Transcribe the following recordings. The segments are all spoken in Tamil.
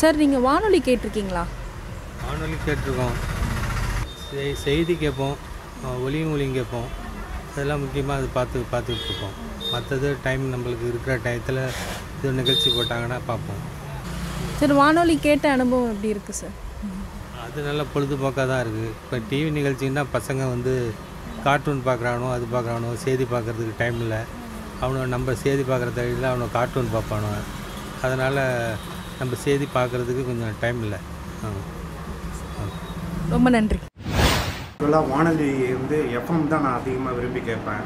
சார் நீங்கள் வானொலி கேட்டிருக்கீங்களா? வானொலி கேட்டிருக்கோம், செய்தி கேட்போம், ஒலியும் கேட்போம். அதெல்லாம் முக்கியமாக அது பார்த்துக்கிட்டு இருக்கோம். மற்றது டைம் நம்மளுக்கு இருக்கிற டயத்தில் இது நிகழ்ச்சி போட்டாங்கன்னா பார்ப்போம். சார் வானொலி கேட்ட அனுபவம் எப்படி இருக்குது சார்? அது நல்ல பொழுதுபோக்காக தான் இருக்குது. இப்போ டிவி நிகழ்ச்சின்னா பசங்க வந்து கார்ட்டூன் பார்க்குறானோ அது பார்க்குறானோ, செய்தி பார்க்குறதுக்கு டைம் இல்லை. அவனை நம்ம செய்தி பார்க்குற தவிர அவனை கார்ட்டூன் பார்ப்பானோ, அதனால் நம்ம செய்தி பார்க்குறதுக்கு கொஞ்சம் டைம் இல்லை. ரொம்ப நன்றி. இப்போலாம் வானொலி வந்து எஃப்எம் தான் நான் அதிகமாக விரும்பி கேட்பேன்.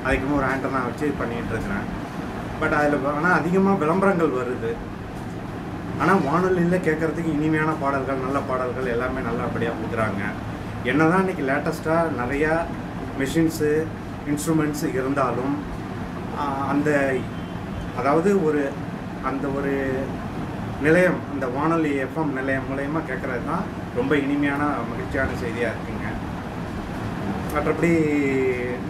அதுக்குமே ஒரு ஆண்டனா வச்சு பண்ணிகிட்ருக்கிறேன். பட் அதில் ஆனால் அதிகமாக விளம்பரங்கள் வருது. ஆனால் வானொலியில் கேட்குறதுக்கு இனிமையான பாடல்கள், நல்ல பாடல்கள் எல்லாமே நல்லபடியாக கொடுக்குறாங்க. என்ன தான் இன்றைக்கி லேட்டஸ்ட்டாக நிறையா மெஷின்ஸு இன்ஸ்ட்ருமெண்ட்ஸு இருந்தாலும் அதாவது அந்த ஒரு நிலையம், அந்த வானொலி எஃப்எம் நிலையம் மூலயமா கேட்குறது தான் ரொம்ப இனிமையான மகிழ்ச்சியான செய்தியாக இருக்குங்க. மற்றபடி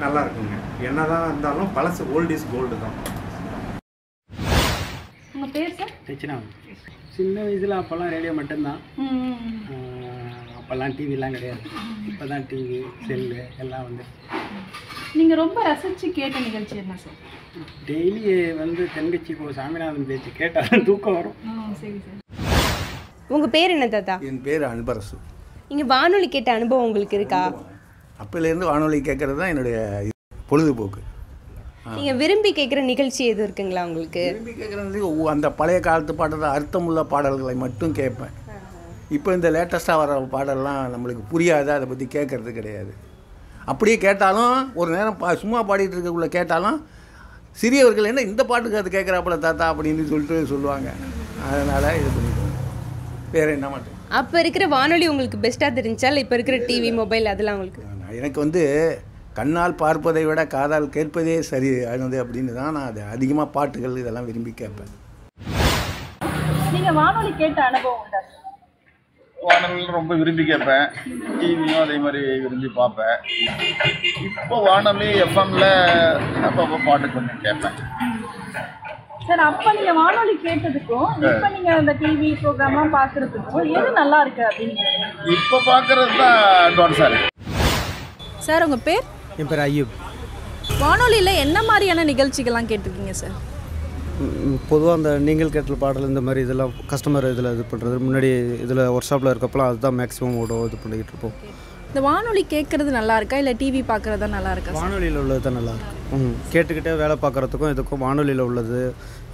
நல்லா இருக்குங்க. என்ன தான் இருந்தாலும் பழசு ஓல்ட் இஸ் கோல்டு தான். உங்கள் பேர் சார்? பிரச்சனை சின்ன வயசில் அப்போல்லாம் ரேடியோ மட்டும்தான். அப்போல்லாம் டிவிலாம் கிடையாது. இப்போ தான் டிவி செல்லு எல்லாம் வந்து. நீங்கள் ரொம்ப ரசித்து கேட்ட நிகழ்ச்சி என்ன சார்? டெய்லி வந்து தென்கட்சி சாமிநாதன் பேச்சு கேட்டால் தூக்கம் வரும். சரி சார். உங்கள் பேர் என்ன தாத்தா? என் பேர் அன்பரசு. நீங்கள் வானொலி கேட்ட அனுபவம் உங்களுக்கு இருக்கா? அப்போலேருந்து வானொலி கேட்குறது தான் என்னுடைய பொழுதுபோக்கு. நீங்கள் விரும்பி கேட்குற நிகழ்ச்சி எதுவும் இருக்குங்களா உங்களுக்கு? விரும்பி கேட்குறது அந்த பழைய காலத்து பாடல், அர்த்தமுள்ள பாடல்களை மட்டும் கேட்பேன். இப்போ இந்த லேட்டஸ்ட்டாக வர பாடல்லாம் நம்மளுக்கு புரியாது, அதை பற்றி கேட்குறது கிடையாது. அப்படியே கேட்டாலும் ஒரு நேரம் சும்மா பாடிட்டு இருக்கக்குள்ளே கேட்டாலும் சிறியவர்கள் என்ன இந்த பாட்டுக்கு அது கேட்குறாப்புல தாத்தா அப்படின்னு சொல்லுவாங்க. அதனால் இது பண்ணிடுவாங்க. வேறு என்ன மாட்டேன். அப்போ இருக்கிற வானொலி உங்களுக்கு பெஸ்ட்டாக தெரிஞ்சா இல்லை இப்போ இருக்கிற டிவி மொபைல் அதெல்லாம் உங்களுக்கு? எனக்கு வந்து கண்ணால் பார்ப்பதை விட காதால் கேட்பதே சரி ஆனது அப்படின்னு தான் நான் அது அதிகமாக பாட்டுகள் இதெல்லாம் விரும்பி கேட்பேன். நீங்கள் வானொலி கேட்ட அனுபவம் உண்டா? வானொலி ரொம்ப விரும்பி கேட்பேன். டிவியும் அதே மாதிரி விரும்பி பார்ப்பேன். இப்போ வானொலி எஃப்எம்ல அப்பப்போ பாட்டு கொஞ்சம் கேட்பேன். சார், அப்போ நீங்கள் வானொலி கேட்டதுக்கும் இப்போ நீங்கள் அந்த டிவி ப்ரோக்ராம்லாம் பார்க்குறதுக்கும் எது நல்லா இருக்கு அப்படின்னு? இப்போ பார்க்குறது தான் அட்வான்ஸாக இருக்கு. சார் உங்கள் பேர்? என் பேர் ஐயூப். வானொலியில் என்ன மாதிரியான நிகழ்ச்சிகள்லாம் கேட்டிருக்கீங்க சார்? பொதுவாக அந்த நீங்கள் கேட்டல் பாடல் இந்த மாதிரி இதெல்லாம் கஸ்டமர் இதில் இது பண்ணுறது, முன்னாடி இதில் ஒர்க் ஷாப்பில் இருக்கப்பலாம் அதுதான் மேக்ஸிமம் ஓடும் இது பண்ணிக்கிட்டு இருப்போம். இந்த வானொலி கேட்குறது நல்லா இருக்கா இல்லை டிவி பார்க்குறது தான் நல்லா இருக்கா? வானொலியில் உள்ளது தான் நல்லாயிருக்கும். கேட்டுக்கிட்டே வேலை பார்க்குறதுக்கும் இதுக்கும் வானொலியில் உள்ளது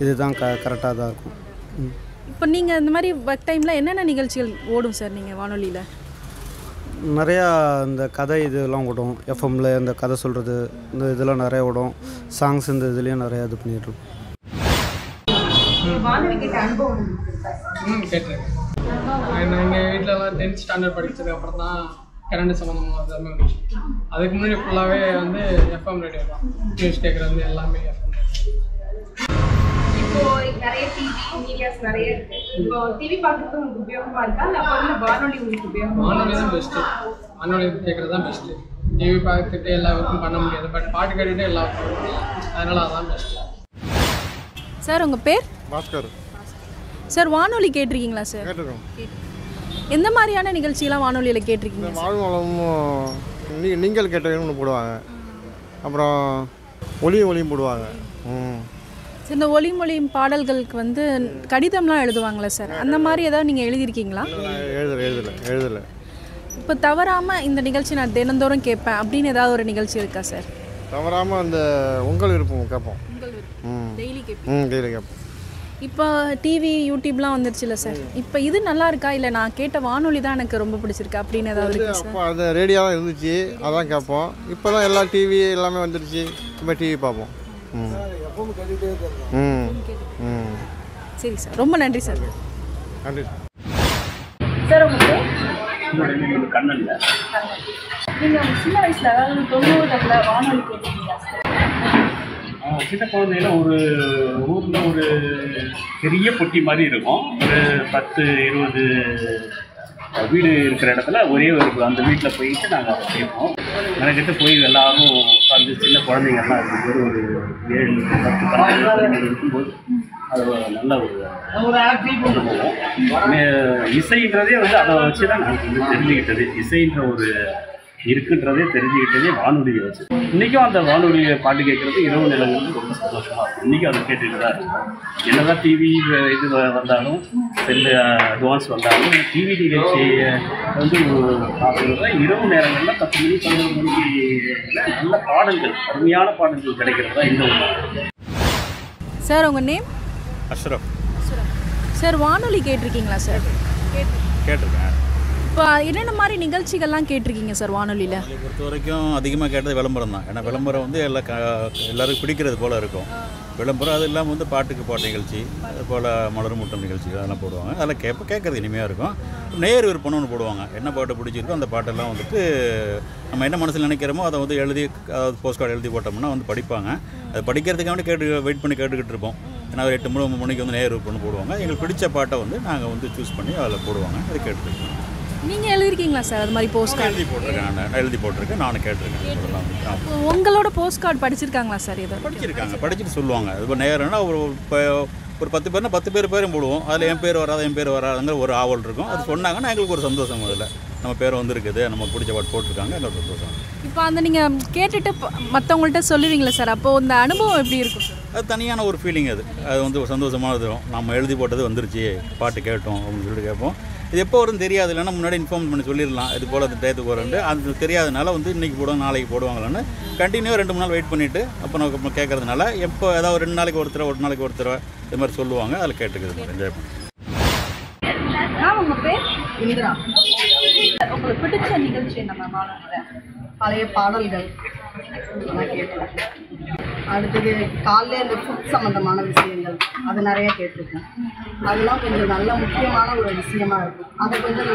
இதுதான் கரெக்டாக தான் இருக்கும். இப்போ நீங்கள் இந்த மாதிரி ஒர்க் டைமில் என்னென்ன நிகழ்ச்சிகள் ஓடும் சார் நீங்கள் வானொலியில்? நிறையா இந்த கதை இதெல்லாம் ஓடும். எஃப்எம்மில் இந்த கதை சொல்கிறது இந்த இதெல்லாம் நிறையா ஓடும். சாங்ஸ் இந்த இதுலேயும் நிறையா இது பண்ணிகிட்ருக்கோம். கேட்டிருக்கேன். எங்கள் வீட்டிலலாம் 10th ஸ்டாண்டர்ட் படித்ததுக்கு அப்புறம் தான் கரண்ட் சம்மந்தமாக எல்லாமே வந்துச்சு. அதுக்கு முன்னாடி ஃபுல்லாகவே வந்து எஃப்எம் ரேடியோ தான். நியூஸ் கேட்குறது எல்லாமே எஃப்எம். இப்போ நிறைய டிவி மீடியாஸ் நிறைய இருக்கு. இப்போ டிவி பார்க்குறது உங்களுக்கு உபயோகமாக இருக்கா இல்லை அப்போ வந்து வானொலி உங்களுக்கு உபயோகமாக? வானொலி தான் பெஸ்ட்டு. வானொலி கேட்குறது தான் பெஸ்ட்டு. டிவி பார்த்துட்டு எல்லா ஒர்க்கும் பண்ண முடியாது. பட் பாட்டு கேட்டுகிட்டே எல்லா ஒர்க்கும் பண்ணலாம். அதனால் அதுதான் பெஸ்ட்டு. சார் உங்கள் பேர்? பாஸ்கர். சார் வானொலி கேட்டிருக்கீங்களா சார்? கேட்டிருக்கோம். எந்த மாதிரியான நிகழ்ச்சியெல்லாம் வானொலியில் கேட்டிருக்கீங்க? வாழ்வளமும் நீங்கள் கேட்டவங்க போடுவாங்க. அப்புறம் ஒளியும் போடுவாங்க. சார் இந்த ஒளிமொழியும் பாடல்களுக்கு வந்து கடிதம்லாம் எழுதுவாங்களா சார்? அந்த மாதிரி ஏதாவது நீங்கள் எழுதியிருக்கீங்களா? எழுதலை. இப்போ தவறாமல் இந்த நிகழ்ச்சி நான் தினந்தோறும் கேட்பேன் அப்படின்னு ஏதாவது ஒரு நிகழ்ச்சி இருக்கா சார்? தவறாமல் அந்த உங்கள் விருப்பம் கேட்போம். டெய்லி கேட்போம். டெய்லி கேட்போம். இப்போ டிவி யூடியூப்லாம் வந்துருச்சுல்ல சார், இப்போ இது நல்லா இருக்கா இல்லை நான் கேட்ட வானொலி தான் எனக்கு ரொம்ப பிடிச்சிருக்கு அப்படின்னு ஏதாவது இருக்கா சார்? அப்போ அது ரேடியோ தான் இருந்துச்சு, அதான் கேட்போம். இப்போ தான் எல்லா டிவி எல்லாமே வந்துருச்சு, இப்போ டிவி பார்ப்போம். சரி சார், ரொம்ப நன்றி சார். நன்றி சார். உங்களுக்கு கண்ணன் நீங்கள் சின்ன வயசில் அதாவது 90களில் வானொலி கேட்டீங்களா சார்? சின்ன குழந்தையில ஒரு ஊரில் ஒரு பெரிய பொட்டி மாதிரி இருக்கும். ஒரு 10-20 வீடு இருக்கிற இடத்துல ஒரே ஒரு அந்த வீட்டில் போயிட்டு நாங்கள் அதை கேட்போம். மெனக்கிட்டு போய் எல்லாரும் உட்காந்து சின்ன குழந்தைங்கள்லாம் இருக்கும்போது ஒரு 7, 10, 12 குழந்தைங்க இருக்கும்போது அது நல்ல ஒரு அனுபவம். இசைன்றதே வந்து அதை வச்சு தான் நாங்கள் வந்து தெரிஞ்சுக்கிட்டது. இசைன்ற ஒரு இருக்குன்றதே தெரிஞ்சுக்கிட்டதே வானொலியை வச்சு. இன்றைக்கும் அந்த வானொலியை பாட்டு கேட்குறது இரவு நிலங்கிறது ரொம்ப சந்தோஷமாக இருக்கும். இன்றைக்கும் அதை கேட்டுட்டு தான் இருக்கும். என்னதான் டிவி இது வந்தாலும் செல்லு அட்வான்ஸ் வந்தாலும் டிவி நிகழ்ச்சியை வந்து பார்க்குறத இரவு நேரங்களில் 10 மணி 11 மணிக்கு நல்ல பாடல்கள், அருமையான பாடல்கள் கிடைக்கிறது தான் இந்த ஒன்று. சார் உங்கள் நேம்? அஷ்ரஃப். சார் வானொலி கேட்டிருக்கீங்களா சார்? கேட்டிருக்கேன். இப்போ என்னென்ன மாதிரி நிகழ்ச்சிகள்லாம் கேட்டிருக்கீங்க சார் வானொலியில்? அதை பொறுத்த வரைக்கும் அதிகமாக கேட்டது விளம்பரம் தான். ஏன்னா விளம்பரம் வந்து எல்லாருக்கும் பிடிக்கிறது போல் இருக்கும். விளம்பரம் அது இல்லாமல் வந்து பாட்டுக்கு பாட்டு நிகழ்ச்சி, அது போல் மலர் மூட்டம் நிகழ்ச்சி அதெல்லாம் போடுவாங்க. அதெல்லாம் கேட்கறது இனிமையாக இருக்கும். நேர் விற்பனை ஒன்று போடுவாங்க. என்ன பாட்டு பிடிச்சிருக்கோ அந்த பாட்டெல்லாம் வந்துட்டு நம்ம என்ன மனசில் நினைக்கிறோமோ அதை வந்து எழுதி, அதாவது போஸ்ட் கார்டு எழுதி போட்டோம்னா வந்து படிப்பாங்க. அது படிக்கிறதுக்காக வெயிட் பண்ணி கேட்டுக்கிட்டு இருப்போம். ஏன்னா ஒரு 8 மணிக்கு வந்து நேர் விற்பனை போடுவாங்க. எங்களுக்கு பிடிச்ச பாட்டை வந்து நாங்கள் வந்து சூஸ் பண்ணி அதில் போடுவாங்க. அது கேட்டுருக்கோம். நீங்கள் எழுதிருக்கீங்களா சார் அது மாதிரி போஸ்ட் கார்டு? எழுதி போட்டிருக்கேன், நானும் கேட்டிருக்கேன். உங்களோட போஸ்ட் கார்டு படிச்சிருக்காங்களா சார்? இதை படிச்சுட்டு சொல்லுவாங்க. அது இப்போ நேரம்னா ஒரு 10 பேர்னா 10 பேரும் போடுவோம். அதில் என் பேர் வராதுங்கிற ஒரு ஆவல் இருக்கும். அது சொன்னாங்கன்னா எங்களுக்கு ஒரு சந்தோஷம். அதில் நம்ம பேர் வந்துருக்குது, நமக்கு பிடிச்ச பாட்டு போட்டிருக்காங்க, எங்களுக்கு சந்தோஷம். இப்போ அந்த நீங்கள் கேட்டுட்டு மற்றவங்கள்ட்ட சொல்லுவீங்களா சார்? அப்போது அந்த அனுபவம் எப்படி இருக்கும் சார்? அது தனியான ஒரு ஃபீலிங். அது வந்து ஒரு சந்தோஷமானது. நம்ம எழுதி போட்டது வந்துருச்சு, பாட்டு கேட்டோம் அப்படின்னு சொல்லிட்டு கேட்போம். இது எப்போ வரும்னு தெரியாது. இல்லைன்னா முன்னாடி இன்ஃபார்ம் பண்ணி சொல்லிடலாம், இது போல் அந்த டயத்துக்கு வரேன்ட்டு. அது தெரியாதனால வந்து இன்றைக்கி போடுவாங்க, நாளைக்கு போடுவாங்களான்னு கண்டினியூவாக 2-3 நாள் வெயிட் பண்ணிவிட்டு அப்போ நம்ம கேட்கறதுனால எப்போ ஏதாவது 2 நாளைக்கு ஒரு நாளைக்கு ஒருத்தர் இது மாதிரி சொல்லுவாங்க. அதில் கேட்டுக்கிறது என்ஜாய் பண்ணுவோம். உங்கள் பேர்? இந்திரா. உங்களுக்கு பிடிச்ச நிகழ்ச்சி என்ன மேம்? பழைய பாடல்கள் கேட்குறேன். அடுத்தது காலையில் இந்த ஃபுட் சம்மந்தமான விஷயங்கள் அது நிறைய கேட்டிருக்கேன். அதெல்லாம் கொஞ்சம் நல்ல முக்கியமான ஒரு விஷயமா இருக்கும். அதை கொஞ்சம்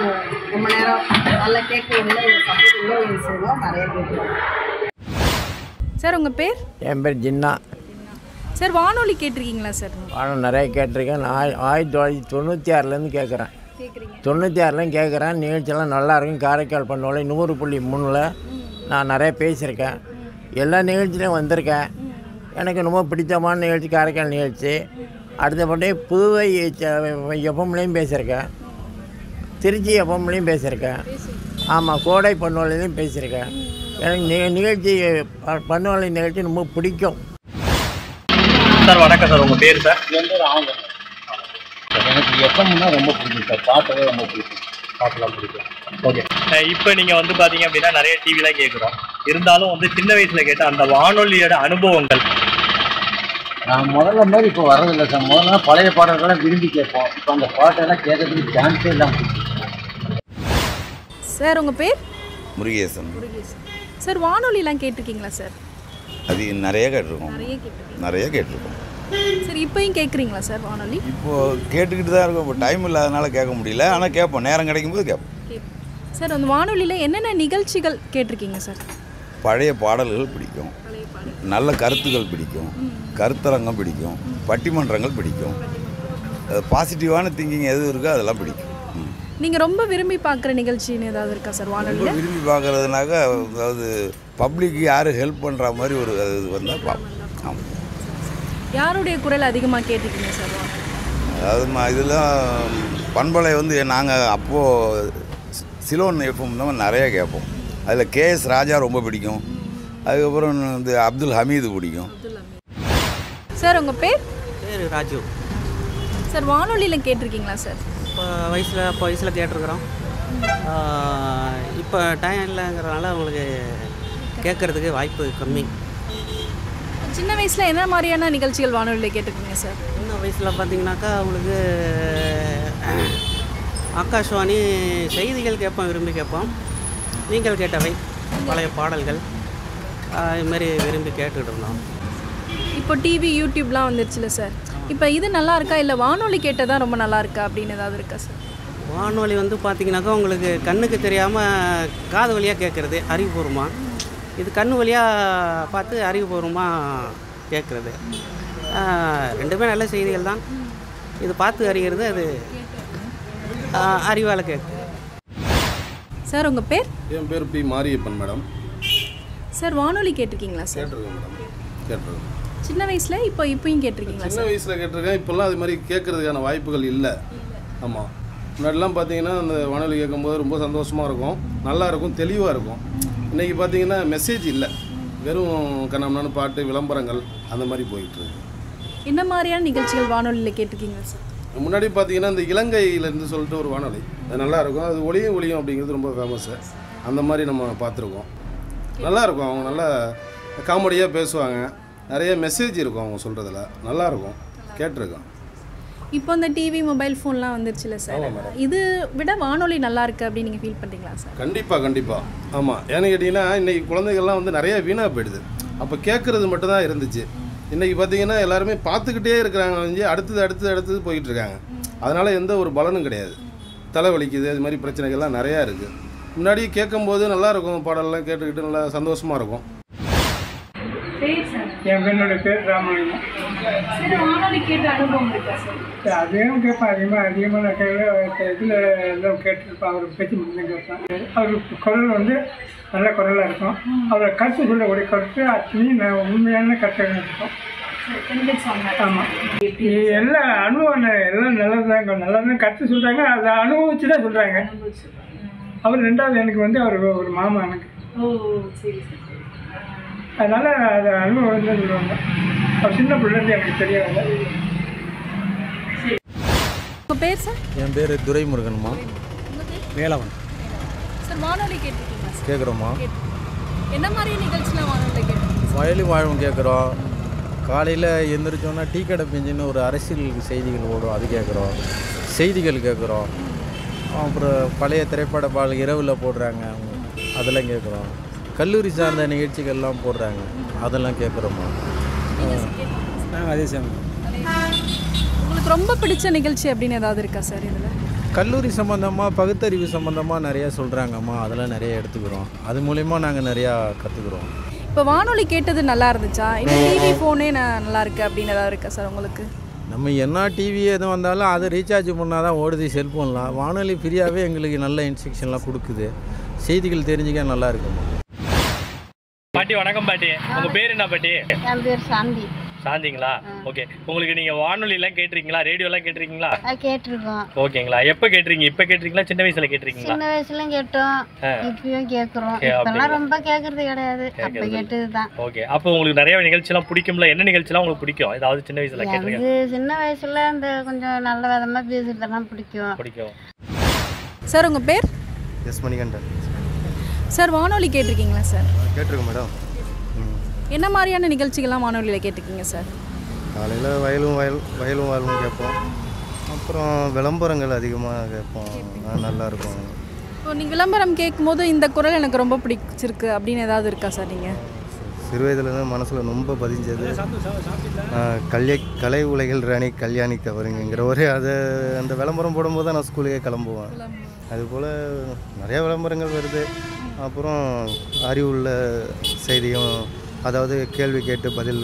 ரொம்ப நேரம் நல்லா கேட்க உள்ள ஒரு சப்போர்ட் உள்ள ஒரு விஷயம் நிறைய கேட்டிருக்கேன். சார் உங்கள் பேர்? என் பேர் ஜின்னா. சார் வானொலி கேட்டிருக்கீங்களா சார்? வானொலி நிறைய கேட்டிருக்கேன். நான் 1996லேருந்து கேட்குறேன். 96லேயும் கேட்குறேன். நிகழ்ச்சியெல்லாம் நல்லாயிருக்கும். காரைக்கால் பண்பலை 100.3 நான் நிறைய பேசியிருக்கேன். எல்லா நிகழ்ச்சியிலையும் வந்திருக்கேன். எனக்கு ரொம்ப பிடித்தமான நிகழ்ச்சி காரைக்கால் நிகழ்ச்சி. அடுத்தபடி புதுவை எஃப்எம்லேயும் பேசியிருக்கேன், திருச்சி எஃப்எம்லேயும் பேசியிருக்கேன். ஆமாம், கோடை பண்பலையிலையும் பேசியிருக்கேன். எனக்கு நிகழ்ச்சி பண்பலை நிகழ்ச்சி ரொம்ப பிடிக்கும். சார் வணக்கம் சார், உங்கள் பேர் சார்? என் பேர் அவங்க. எனக்கு எஃப்எம்னா ரொம்ப பிடிக்கும் சார். பாட்டவே ரொம்ப பிடிக்கும். பாட்டெல்லாம் பிடிக்கும். ஓகே. இப்போ நீங்கள் வந்து பார்த்தீங்க அப்படின்னா நிறைய டிவிலாம் கேட்குறோம். இருந்தாலும் வந்து சின்ன வயசில் கேட்ட அந்த வானொலியோட அனுபவங்கள்? நான் முதல்ல மாதிரி இப்போ வரதில்லை சார். முதல்ல பழைய பாடல்கள்லாம் விரும்பி கேட்போம். இப்போ அந்த பாட்டெல்லாம் கேட்கறதுக்கு சான்ஸே இல்லாமல். சார் உங்கள் பேர்? முருகேசன். சார் வானொலிலாம் கேட்டிருக்கீங்களா சார்? அது நிறைய கேட்டிருக்கோம். நிறைய கேட்டிருக்கோம். சரி, இப்போயும் கேட்குறீங்களா சார் வானொலி? இப்போது கேட்டுக்கிட்டு தான் இருக்கோம். இப்போ டைம் இல்லாதனால கேட்க முடியல. ஆனால் கேட்போம், நேரம் கிடைக்கும்போது கேட்போம். சார் அந்த வானொலியில் என்னென்ன நிகழ்ச்சிகள் கேட்டிருக்கீங்க சார்? பழைய பாடல்கள் பிடிக்கும், நல்ல கருத்துக்கள் பிடிக்கும், கருத்தரங்கம் பிடிக்கும், பட்டிமன்றங்கள் பிடிக்கும், பாசிட்டிவான திங்கிங் எது இருக்கோ அதெல்லாம் பிடிக்கும். நீங்கள் ரொம்ப விரும்பி பார்க்குற நிகழ்ச்சின்னு ஏதாவது இருக்கா சார் வானொலியில்? விரும்பி பார்க்குறதுனாக்க அதாவது பப்ளிக்கு யாரும் ஹெல்ப் பண்ணுற மாதிரி ஒரு இது வந்தால் பார்ப்போம். ஆமாம். யாருடைய குரல் அதிகமாக கேட்டிருக்கீங்க சார்? அதாவது இதெல்லாம் பண்பலை வந்து நாங்கள் அப்போது சிலோன் எஃப்எம் தான் நிறைய கேட்போம். அதில் KS ராஜா ரொம்ப பிடிக்கும். அதுக்கப்புறம் வந்து அப்துல் ஹமீது பிடிக்கும். சார் உங்கள் பேர்? பேர் ராஜு. சார் வானொலியில் கேட்டிருக்கீங்களா சார்? இப்போ வயசில் கேட்டிருக்கிறோம். இப்போ டைம் இல்லைங்கிறதுனால உங்களுக்கு கேட்குறதுக்கு வாய்ப்பு கம்மி. சின்ன வயசில் என்ன மாதிரியான நிகழ்ச்சிகள் வானொலியில் கேட்டிருக்கீங்க சார்? சின்ன வயசில் பார்த்தீங்கன்னாக்கா உங்களுக்கு ஆகாஷ்வாணி செய்திகள் கேட்போம், விரும்பி கேட்போம். நீங்கள் கேட்டவை பழைய பாடல்கள் இதுமாரி விரும்பி கேட்டுக்கிட்டு இருந்தோம். இப்போ டிவி யூடியூப்லாம் வந்துருச்சுல சார், இப்போ இது நல்லா இருக்கா இல்லை வானொலி கேட்டதான் ரொம்ப நல்லா இருக்கா அப்படின்னு ஏதாவது இருக்கா சார்? வானொலி வந்து பார்த்திங்கனாக்கா உங்களுக்கு கண்ணுக்கு தெரியாமல் காது வழியாக கேட்குறது அறிவுபூர்வமாக, இது கண்ணு வழியாக பார்த்து அறிவுபூர்வமாக கேட்குறது. ரெண்டுமே நல்ல செய்திகள் தான். இது பார்த்து அறிகிறது, அது அறிவால் கேட்குது. சார் உங்கள் பேர்? என் பேர் பி மாரியப்பன் மேடம். சார் வானொலி கேட்டிருக்கீங்களா சார்? கேட்டிருக்கேன் மேடம், கேட்டிருக்கேன். சின்ன வயசில் இப்போயும் கேட்டிருக்கீங்களா? சின்ன வயசில் கேட்டிருக்கேன். இப்போல்லாம் அது மாதிரி கேட்கறதுக்கான வாய்ப்புகள் இல்லை. ஆமாம், முன்னாடிலாம் பார்த்தீங்கன்னா அந்த வானொலி கேட்கும்போது ரொம்ப சந்தோஷமாக இருக்கும், நல்லா இருக்கும், தெளிவாக இருக்கும். இன்றைக்கி பார்த்தீங்கன்னா மெசேஜ் இல்லை, வெறும் கண்ணாமண்ணான பாட்டு, விளம்பரங்கள் அந்த மாதிரி போயிட்டுருக்கு. என்ன மாதிரியான நிகழ்ச்சிகள் வானொலியில் கேட்டிருக்கீங்க சார்? முன்னாடி பார்த்தீங்கன்னா இந்த இலங்கையிலேருந்து சொல்லிட்டு ஒரு வானொலி, அது நல்லாயிருக்கும். அது ஒளியும் அப்படிங்கிறது ரொம்ப ஃபேமஸ்ஸு. அந்த மாதிரி நம்ம பார்த்துருக்கோம். நல்லாயிருக்கும். அவங்க நல்லா காமெடியாக பேசுவாங்க, நிறைய மெசேஜ் இருக்கும் அவங்க சொல்கிறதுல, நல்லாயிருக்கும், கேட்டிருக்கோம். இப்போ இந்த டிவி மொபைல் ஃபோன்லாம் வந்துருச்சுல சார், இது விட வானொலி நல்லா இருக்குது அப்படின்னு நீங்கள் ஃபீல் பண்ணுறீங்களா சார்? கண்டிப்பாக. ஆமாம், ஏன்னு கேட்டிங்கன்னா இன்றைக்கி குழந்தைகள்லாம் வந்து நிறைய வீணாக போயிடுது. அப்போ கேட்குறது மட்டும்தான் இருந்துச்சு. இன்றைக்கி பார்த்தீங்கன்னா எல்லாருமே பார்த்துக்கிட்டே இருக்கிறாங்க, அடுத்தது போயிட்டுருக்காங்க. அதனால் எந்த ஒரு பலனும் கிடையாது. தலைவலிக்குது, இது மாதிரி பிரச்சனைகள்லாம் நிறையா இருக்குது. முன்னாடி கேட்கும்போது நல்லாயிருக்கும், பாடலாம் கேட்டுக்கிட்டு நல்லா சந்தோஷமாக இருக்கும். என் பெண்ணுடைய பேர் ராமாயணம். வானொலி கேட்ட அனுபவம் இருக்கா சார்? அதையும் கேட்பேன். அதிகமாக நான் இதில் எல்லாம் கேட்டுருப்பேன். அவர் பேச்சு மட்டும் கேட்பேன். அவர் குரல் வந்து நல்ல குரலாக இருக்கும். அவரை கருத்து சொல்லக்கூடிய கருத்து அத்தனையும் நான் உண்மையான கருத்தாக இருக்கும். ஆமாம், எல்லா அனுபவம் எல்லாம் நல்லதான் கருத்து சொல்கிறாங்க, அதை அனுபவிச்சு தான் சொல்கிறாங்க. அவர் ரெண்டாவது எனக்கு வந்து அவர் ஒரு மாமா எனக்கு. அதனால் அதை அனுபவம் தான் சொல்லுவாங்க. அவர் சின்ன பிள்ளைலேருந்து எனக்கு தெரியாது. உங்கள் பேர் சார்? என் பேர் துரைமுருகன்மா. வேலவன். சார் வானொலி கேட்டிருக்கீங்களா சார்? கேட்குறோம்மா. என்ன மாதிரி நிகழ்ச்சிலாம் வானொலியில் கேட்டிருக்கீங்க? வயலும் வாழும் கேட்குறோம். காலையில் எழுந்திரிச்சோன்னா டீ கடை பிஞ்சின்னு ஒரு அரசியல் செய்திகள் ஓடும், அது கேட்குறோம். செய்திகள் கேட்குறோம். அப்புறம் பழைய திரைப்பட பாடல் இரவில் போடுறாங்க, அதெல்லாம் கேட்குறோம். கல்லூரி சார்ந்த நிகழ்ச்சிகள்லாம் போடுறாங்க, அதெல்லாம் கேட்குறோம்மா. நாங்கள் அதே சார். உங்களுக்கு ரொம்ப பிடிச்ச நிகழ்ச்சி அப்படின்னு ஏதாவது இருக்கா சார்? இதில் கல்லூரி சம்மந்தமாக, பகுத்தறிவு சம்மந்தமாக நிறையா சொல்கிறாங்கம்மா, அதெல்லாம் நிறைய எடுத்துக்கிறோம். அது மூலயமா நாங்கள் நிறையா கற்றுக்குறோம். இப்போ வானொலி கேட்டது நல்லா இருந்துச்சா, இல்லை டிவி ஃபோனே நல்லா இருக்குது அப்படின்னு ஏதாவது இருக்கா சார் உங்களுக்கு? நம்ம என்ன டிவி எதுவும் வந்தாலும் அதை ரீசார்ஜ் பண்ணால் தான் ஓடுது செல்ஃபோன்லாம். வானொலி ஃப்ரீயாகவே எங்களுக்கு நல்ல இன்ஸ்ட்ரக்ஷன்லாம் கொடுக்குது, செய்திகள் தெரிஞ்சிக்க நல்லா இருக்குமா. பாட்டி வணக்கம் பாட்டி, உங்கள் பேர் என்ன பாட்டி? என் பேர் சாந்தி. சாந்திங்களா? ஓகே, உங்களுக்கு நீங்கள் வானொலிலாம் கேட்டிருக்கீங்களா, ரேடியோலாம் கேட்டிருக்கீங்களா? கேட்டிருக்கோம். ஓகேங்களா, எப்போ கேட்டிருக்கீங்க? இப்போ கேட்டிருக்கீங்களா, சின்ன வயசில் கேட்டிருக்கீங்களா? சின்ன வயசுல கேட்டோம், இப்பயும் கேட்குறோம். இப்பெல்லாம் ரொம்ப கேட்கறது கிடையாது, அப்போ கேட்டது தான். ஓகே, அப்போ உங்களுக்கு நிறைய நிகழ்ச்சிலாம் பிடிக்கும்ல, என்ன நிகழ்ச்சிலாம் உங்களுக்கு பிடிக்கும்? ஏதாவது சின்ன வயசில் கேட்டிருக்கீங்க? சின்ன வயசுல இந்த கொஞ்சம் நல்ல விதமாக பேசுறதெல்லாம் பிடிக்கும். சார் உங்கள் பேர்? எஸ் மணிகண்டன். சார் வானொலி கேட்டிருக்கீங்களா சார்? கேட்டிருக்கோம் மேடம். என்ன மாதிரியான நிகழ்ச்சிகள்லாம் வானொலியில் கேட்டிருக்கீங்க சார்? காலையில் வயலும் வாழும் கேட்போம். அப்புறம் விளம்பரங்கள் அதிகமாக கேட்போம், நல்லாயிருக்கும். இப்போ நீங்கள் விளம்பரம் கேட்கும்போது இந்த குரல் எனக்கு ரொம்ப பிடிச்சிருக்கு அப்படின்னு ஏதாவது இருக்கா சார்? நீங்கள் சிறு வயதுலேருந்து மனசில் ரொம்ப பதிஞ்சது கலை உலகில் ராணி கல்யாணி கவருங்கிற அந்த விளம்பரம் போடும்போது தான் நான் ஸ்கூலுக்கே கிளம்புவேன். அதுபோல் நிறைய விளம்பரங்கள் வருது. அப்புறம் அறிவுள்ள செய்தியும், அதாவது கேள்வி கேட்டு பதில்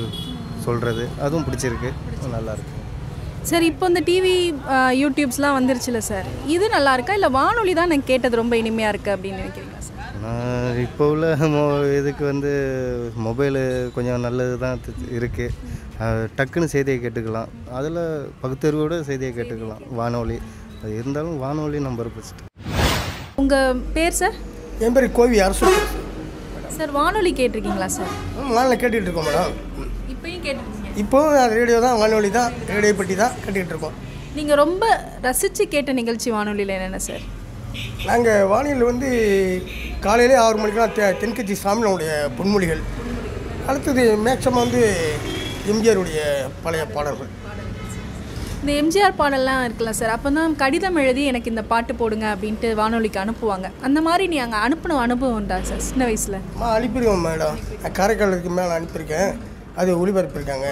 சொல்கிறது, அதுவும் பிடிச்சிருக்கு, நல்லாயிருக்கு. சார் இப்போ இந்த டிவி யூடியூப்ஸ்லாம் வந்துருச்சுல சார், இது நல்லா இருக்கா இல்லை வானொலி தான் எனக்கு கேட்டது ரொம்ப இனிமையாக இருக்குது அப்படின்னு நினைக்கிறீங்களா சார்? நான் இப்போ உள்ள இதுக்கு வந்து மொபைலு கொஞ்சம் நல்லது தான் இருக்குது. டக்குன்னு செய்தியை கேட்டுக்கலாம், அதில் பகுத்தறிவோட செய்தியை கேட்டுக்கலாம். வானொலி அது இருந்தாலும் வானொலி நம்பர் பெஸ்ட். உங்கள் பேர் சார்? என் பேர் கோவி அரசு. சார் வானொலி கேட்டிருக்கீங்களா சார்? வானொலி கேட்டுக்கிட்டு இருக்கோம் மேடம். இப்போயும் கேட்டிருக்கீங்க? இப்போவும் ரேடியோ தான், வானொலி தான், ரேடியோ பெட்டி தான் கேட்டுக்கிட்டு இருக்கோம். நீங்கள் ரொம்ப ரசித்து கேட்ட நிகழ்ச்சி வானொலியில் என்னென்ன சார்? நாங்கள் வானொலியில் வந்து காலையிலே 6 மணிக்கெலாம் தென்கட்சி சாமியினுடைய பொன்மொழிகள், அடுத்தது மேக்ஸிமம் வந்து எம்ஜிஆருடைய பழைய பாடல்கள். இந்த எம்ஜிஆர் பாடல்லாம் இருக்குல்ல சார், அப்போ தான் கடிதம் எழுதி எனக்கு இந்த பாட்டு போடுங்க அப்படின்ட்டு வானொலிக்கு அனுப்புவாங்க. அந்த மாதிரி நீங்கள் அனுப்பின அனுபவம் உண்டா சார் சின்ன வயசில்? அனுப்பியிருக்கோம் மேடம். காரைக்காலுக்கு மேலே அனுப்பியிருக்கேன், அது ஒளிபரப்பியிருக்காங்க.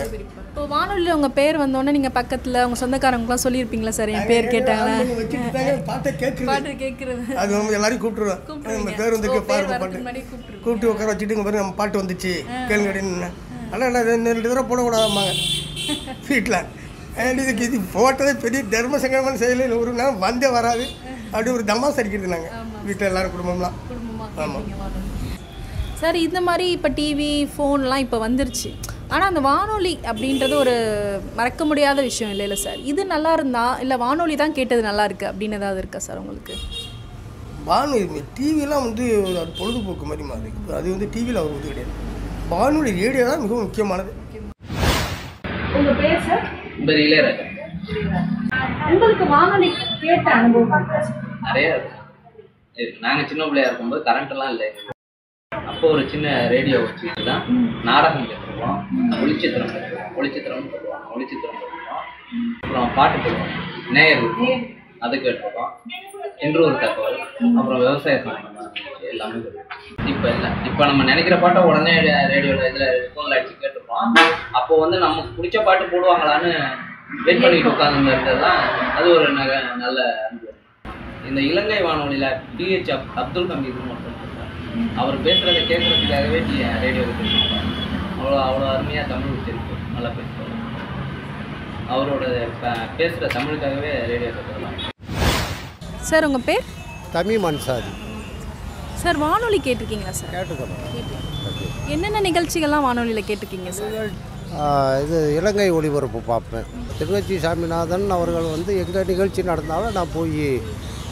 இப்போ வானொலியில் உங்கள் பேர் வந்தோடனே நீங்கள் பக்கத்தில் உங்கள் சொந்தக்காரங்களாம் சொல்லியிருப்பீங்களா சார் என் பேர் கேட்டாங்க? பாட்டு கேட்குறது, அது நம்ம எல்லாரையும் கூப்பிட்டுருவோம். நம்ம பேர் வந்து கூப்பிட்டு உட்கார வச்சுட்டு இங்கே பாருங்க நம்ம பாட்டு வந்துச்சு கேளுங்க அப்படின்னு. ஆனால் 2 தடவை போடக்கூடாதாம்மாங்க வீட்டில். இதுக்கு போட்டதே பெரிய தர்ம சங்கடமான செயலில் ஒரு நாள் வந்தே வராது, அப்படி ஒரு தமாஸ் அடிக்கிறது நாங்கள். வீட்டில் எல்லோரும் குடும்பம்லாம். ஆமாம் சார். இந்த மாதிரி இப்போ டிவி ஃபோன்லாம் இப்போ வந்துருச்சு. ஆனால் அந்த வானொலி அப்படின்றது ஒரு மறக்க முடியாத விஷயம் இல்லைல்ல சார்? இது நல்லா இருந்தா இல்லை வானொலி தான் கேட்டது நல்லா இருக்குது அப்படின்னு ஏதாவது இருக்கா சார் உங்களுக்கு? வானொலி டிவிலாம் வந்து ஒரு பொழுதுபோக்கு மாதிரி மாதிரி. அது வந்து டிவியில் அவர் வந்து கிடையாது. வானொலி ரேடியோ தான் மிகவும் முக்கியமானது. உங்கள் பேர் சார்? இளையராஜா. உங்களுக்கு வானொலி கேட்ட அனுபவம் நிறைய இருக்கு. நாங்கள் சின்ன பிள்ளையா இருக்கும்போது கரண்ட்லாம் இல்லை. அப்போ ஒரு சின்ன ரேடியோ வச்சுட்டு தான் நாடகம் கேட்டுருவோம், ஒளிச்சித்திரம் கேட்டுருவோம், ஒளிச்சித்திரம்னு சொல்லுவாங்க, ஒளிச்சித்திரம் கேட்டுருவோம், அப்புறம் பாட்டு போடுவோம், நேயர் அது கேட்டுருவோம், என்று ஒரு தகவல், அப்புறம் விவசாய சம்பந்தமாக எல்லாமே கேட்டுருவோம். இப்போ இல்லை. இப்போ நம்ம நினைக்கிற பாட்டை உடனே ரேடியோவில் இதில் ஃபோனில் அடிச்சு கேட்டுருப்போம். அப்போ வந்து நமக்கு பிடிச்ச பாட்டு போடுவாங்களான்னு வெயிட் பண்ணிட்டு உட்காந்து இருக்கிறதுலாம் அது ஒரு நல்ல அனுபவம். இந்த இலங்கை வானொலியில் டிஹெச் அப்துல் ஹமீது மட்டும் அவர் பேசுகிறத கேட்குறதுக்காகவே ரேடியோவில் பேசுவாங்க. அவ்வளோ அருமையாக தமிழ் உச்சரிப்பு நல்லா பேசுவார். அவரோட பேசுகிற தமிழுக்காகவே ரேடியோ கேட்கலாம். சார் உங்கள் பேர்? தமிழ் மன்சாதி. சார் வானொலி கேட்டிருக்கீங்களா சார்? கேட்டுக்கிறோம். என்னென்ன நிகழ்ச்சிகள்லாம் வானொலியில் கேட்டிருக்கீங்க சார்? இது இலங்கை ஒளிபரப்பு பார்ப்பேன். திருச்சி சாமிநாதன் அவர்கள் வந்து எங்கள் நிகழ்ச்சி நடந்தாலும் நான் போய்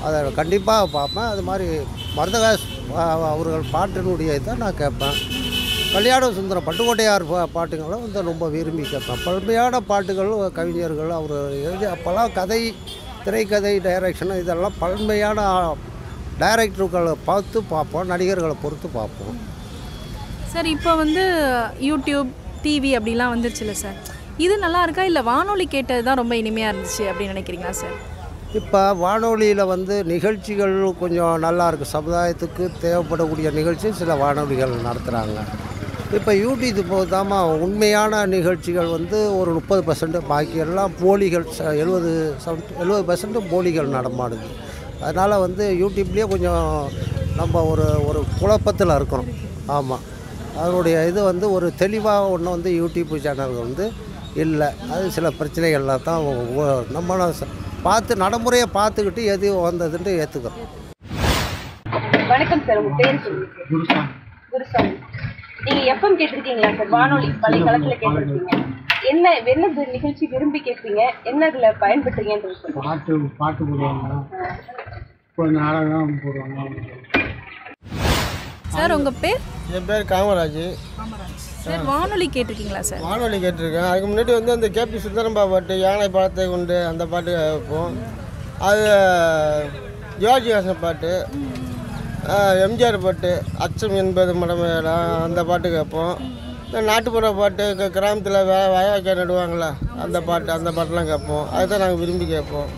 அதை கண்டிப்பாக பார்ப்பேன். அது மாதிரி மருதகாஸ் அவர்கள் பாட்டினுடைய இதை நான் கேட்பேன். கல்யாண சுந்தரம் பட்டுக்கோட்டையார் பாட்டுங்களும் வந்து ரொம்ப விரும்பி கேட்பேன். பழமையான பாட்டுகள் கவிஞர்கள் அவர் எழுதி அப்போல்லாம் கதை, திரைக்கதை, டைரக்ஷன் இதெல்லாம் பழமையான டைரக்டர்களை பார்த்து பார்ப்போம், நடிகர்களை பொறுத்து பார்ப்போம். சார் இப்போ வந்து யூடியூப், டிவி அப்படிலாம் வந்துருச்சுல்ல சார், இது நல்லா இருக்கா இல்லை வானொலி கேட்டது தான் ரொம்ப இனிமையாக இருந்துச்சு அப்படின்னு நினைக்கிறீங்களா சார்? இப்போ வானொலியில் வந்து நிகழ்ச்சிகள் கொஞ்சம் நல்லா இருக்குது. சமுதாயத்துக்கு தேவைப்படக்கூடிய நிகழ்ச்சி சில வானொலிகள் நடத்துகிறாங்க. இப்போ யூடியூப் போதாமல் உண்மையான நிகழ்ச்சிகள் வந்து ஒரு 30%, பாக்கி எல்லாம் போலிகள் 70% போலிகள் நடமாடுது. அதனால் வந்து யூடியூப்லேயே கொஞ்சம் நம்ம ஒரு குழப்பத்தில் இருக்கிறோம். ஆமாம், அதனுடைய இது வந்து ஒரு தெளிவாக ஒன்று வந்து யூடியூப் சேனல்கள் வந்து இல்லை. அது சில பிரச்சனைகள்லாம் தான் நம்மளை பார்த்து நடைமுறையை பார்த்துக்கிட்டு எது வந்ததுன்ட்டு ஏற்றுக்கிறோம். வணக்கம் சார். உங்கள் பேர் சொல்லுங்கள். குருசாமி. நீங்கள் எஃப்எம் கேட்டிருக்கீங்களா சார்? வானொலி பழைய காலத்தில் கேட்டிருக்கீங்க. என்ன நிகழ்ச்சி விரும்பி கேட்பீங்க? என்ன இதில் பயன்படுத்துறீங்கன்றது பாட்டு போடுவாங்க, கொஞ்சம் நாடகம் போடுவாங்க. சார் உங்கள் பேர்? என் பேர் காமராஜ். சார் வானொலி கேட்டிருக்கீங்களா சார்? வானொலி கேட்டிருக்கேன். அதுக்கு முன்னாடி வந்து அந்த கேபி சுந்தரம்பா பாட்டு, யானை பழத்தை கொண்டு அந்த பாட்டு கேட்போம். அது ஜிவாஜிவாசன் பாட்டு, எம்ஜிஆர் பாட்டு, அச்சம் என்பது மடமையில அந்த பாட்டு கேட்போம். நாட்டுப்புற பாட்டு, கிராமத்தில் வயவாக்கியா நடுவாங்களா அந்த பாட்டெலாம் கேட்போம். அதுதான் நாங்கள் விரும்பி கேட்போம்.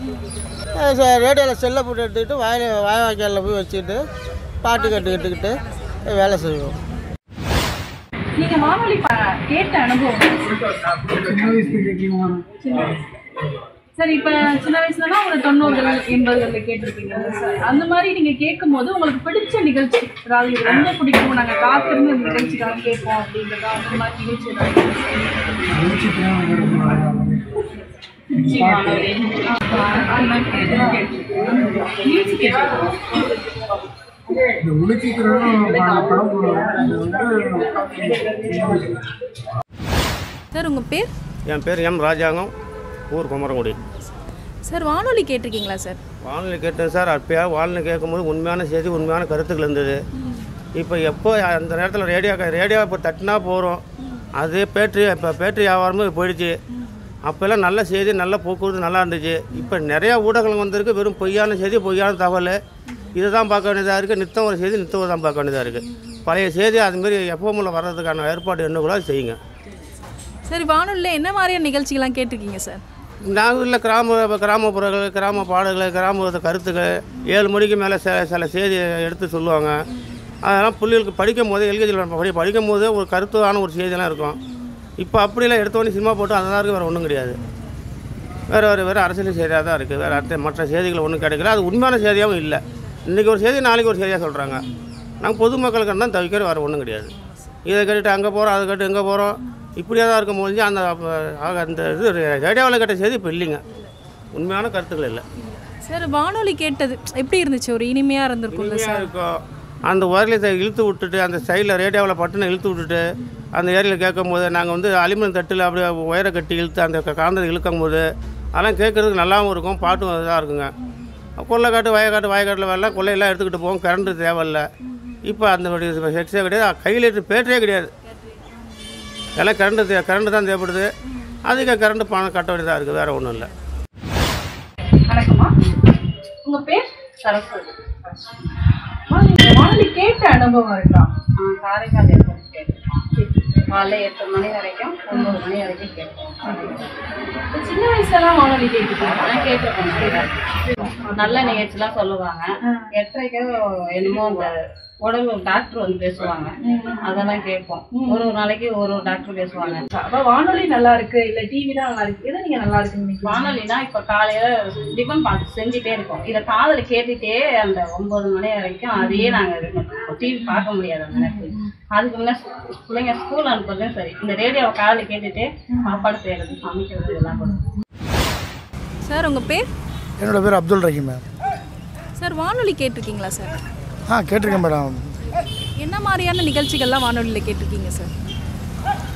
ரேடியோவில் செல்லை போட்டு எடுத்துக்கிட்டு வயவாக்கியாவில் போய் வச்சுக்கிட்டு பாட்டு கேட்டுக்கிட்டு வேலை செய்வோம். நீங்கள் வானொலி கேட்ட அனுபவம் சார்? இப்போ சின்ன வயசுலனா ஒரு 90கள் 80களில் கேட்டிருப்பீங்க சார். அந்த மாதிரி நீங்கள் கேட்கும் போது உங்களுக்கு பிடிச்ச நிகழ்ச்சி, அதாவது இது ரொம்ப பிடிக்கும், நாங்கள் காத்திருந்து இந்த நிகழ்ச்சிக்காக கேட்போம் அப்படின்றதா அந்த மாதிரி நிகழ்ச்சி சார் உங்கள் பேர்? என் பேர் எம் ராஜாங்கம், ஊர் குமரங்குடி. சார் வானொலி கேட்டிருக்கீங்களா சார்? வானொலி கேட்டேன் சார். அப்போயா வானொலி கேட்கும்போது உண்மையான செய்தி, உண்மையான கருத்துக்கள் இருந்தது. இப்போ எப்போ அந்த நேரத்தில் ரேடியோ இப்போ தட்டினா போகிறோம், அது இப்போ பேட்டரி வியாபாரமும் போயிடுச்சு. அப்போல்லாம் நல்ல செய்தி, நல்ல போக்குவரத்து நல்லா இருந்துச்சு. இப்போ நிறையா ஊடகங்கள் வந்திருக்கு, வெறும் பொய்யான செய்தி, பொய்யான தகவல், இதை தான் பார்க்க வேண்டியதாக இருக்குது. நித்தம் ஒரு செய்தி, நித்தம் தான் பார்க்க வேண்டியதாக இருக்குது. பழைய செய்தி அதுமாரி எப்போவும்ல வர்றதுக்கான ஏற்பாடு என்ன கூட செய்யுங்க. சரி, வானொலியில் என்ன மாதிரியான நிகழ்ச்சிகள்லாம் கேட்டிருக்கீங்க சார்? நாங்கள் இல்லை கிராமப்புறங்கள், கிராம பாடல்கள், கிராம கருத்துக்கள் 7 மணிக்கு மேலே சில செய்தி எடுத்து சொல்லுவாங்க. அதெல்லாம் பிள்ளைகளுக்கு படிக்கும் போது எல்கேஜியில் படிக்கும் போது ஒரு கருத்தான ஒரு செய்தியெல்லாம் இருக்கும். இப்போ அப்படிலாம் எடுத்தோடனே சினிமா போட்டு அதெல்லாம் இருக்குது, வேறு ஒன்றும் கிடையாது. வேறு அரசியல் செய்தியாக தான் இருக்குது. வேறு மற்ற செய்திகள் ஒன்றும் கிடைக்கல. அது உண்மையான செய்தியாகவும் இல்லை. இன்றைக்கி ஒரு செய்தி, நாளைக்கு ஒரு செய்தியாக சொல்கிறாங்க. நாங்கள் பொதுமக்களுக்கு தான் தவிக்கிற வேறு ஒன்றும் கிடையாது. இதை கேட்டுட்டு அங்கே போகிறோம், அதை கேட்டு எங்கே போகிறோம், இப்படியே தான் இருக்கும் போது அந்த இது ரேடியோவில் கேட்ட செய்தி இப்போ இல்லைங்க, உண்மையான கருத்துக்கள் இல்லை. சார் வானொலி கேட்டது எப்படி இருந்துச்சு? ஒரு இனிமையாக இருந்திருக்கும்ல சார்? இருக்கும். அந்த ஒயர்லெஸை இழுத்து விட்டுட்டு அந்த சைடில் ரேடியோவில் பட்டுன்னு இழுத்து விட்டுட்டு அந்த ஏரியில் கேட்கும் போது நாங்கள் வந்து அலுமினியம் தட்டில் அப்படியே ஒயரை கட்டி இழுத்து அந்த காந்தத்தை இழுக்கும் போது அதெல்லாம் கேட்குறதுக்கு நல்லாவும் இருக்கும், பாட்டும் இதாக இருக்குங்க. கொள்ளைக்காட்டு வயக்காட்டில் வரலாம் கொள்ளையெல்லாம் எடுத்துக்கிட்டு போவோம், கரண்ட்டு தேவையில்லை. இப்போ அந்த செக்ஸே கிடையாது, கையில் பேட்டரியே கிடையாது, எல்லாம் கரண்ட்டு தான் தேவைப்படுது. அதிக கரண்ட்டு பணம் கட்ட வேண்டியதாக இருக்குது, வேறு ஒன்றும் இல்லை. வணக்கம்மா, உங்கள் பேர்? சரஸ்வதி. வானொலி கேட்ட அனுபவம் இருக்கா? காரைக்கால் எப்போ கேட்போம், காலைல 8 மணி வரைக்கும் 9 மணி வரைக்கும் கேட்போம். சின்ன வயசுலலாம் வானொலி கேட்டுருக்கோம். நான் கேட்டிருக்கேன், நல்ல நிகழ்ச்சிலாம் சொல்லுவாங்க. 8:30 என்னமோ அந்த உடம்பு டாக்டர் வந்து பேசுவாங்க, அதெல்லாம் கேட்போம். ஒரு நாளைக்கு ஒரு டாக்டர் பேசுவாங்க. அப்போ வானொலி நல்லா இருக்கு இல்லை டிவி தான் நல்லா இருக்கு, எதை நீங்கள் நல்லா இருக்குன்னு? வானொலினா இப்போ காலையில் டிஃபன் பார்த்து செஞ்சுட்டே இருக்கோம், இதை காதில் கேட்டுகிட்டே அந்த 9 மணி வரைக்கும் அதையே நாங்கள் டிவி பார்க்க முடியாது அந்த நேரத்தில். அதுக்கு முன்னே பிள்ளைங்க ஸ்கூல் அனுப்புறதும் சரி, இந்த ரேடியோவை காதில் கேட்டுகிட்டே சாப்பாடு செய்கிறது, சமைக்கிறது இதெல்லாம் பண்ணுவோம். சார் உங்கள் பேர்? என்னோடய பேர் அப்துல் ரஹீம் மேம். சார் வானொலி கேட்டிருக்கீங்களா சார்? கேட்டிருக்கேன் மேடம். என்ன மாதிரியான நிகழ்ச்சிகள்லாம் வானொலியில் கேட்டிருக்கீங்க சார்?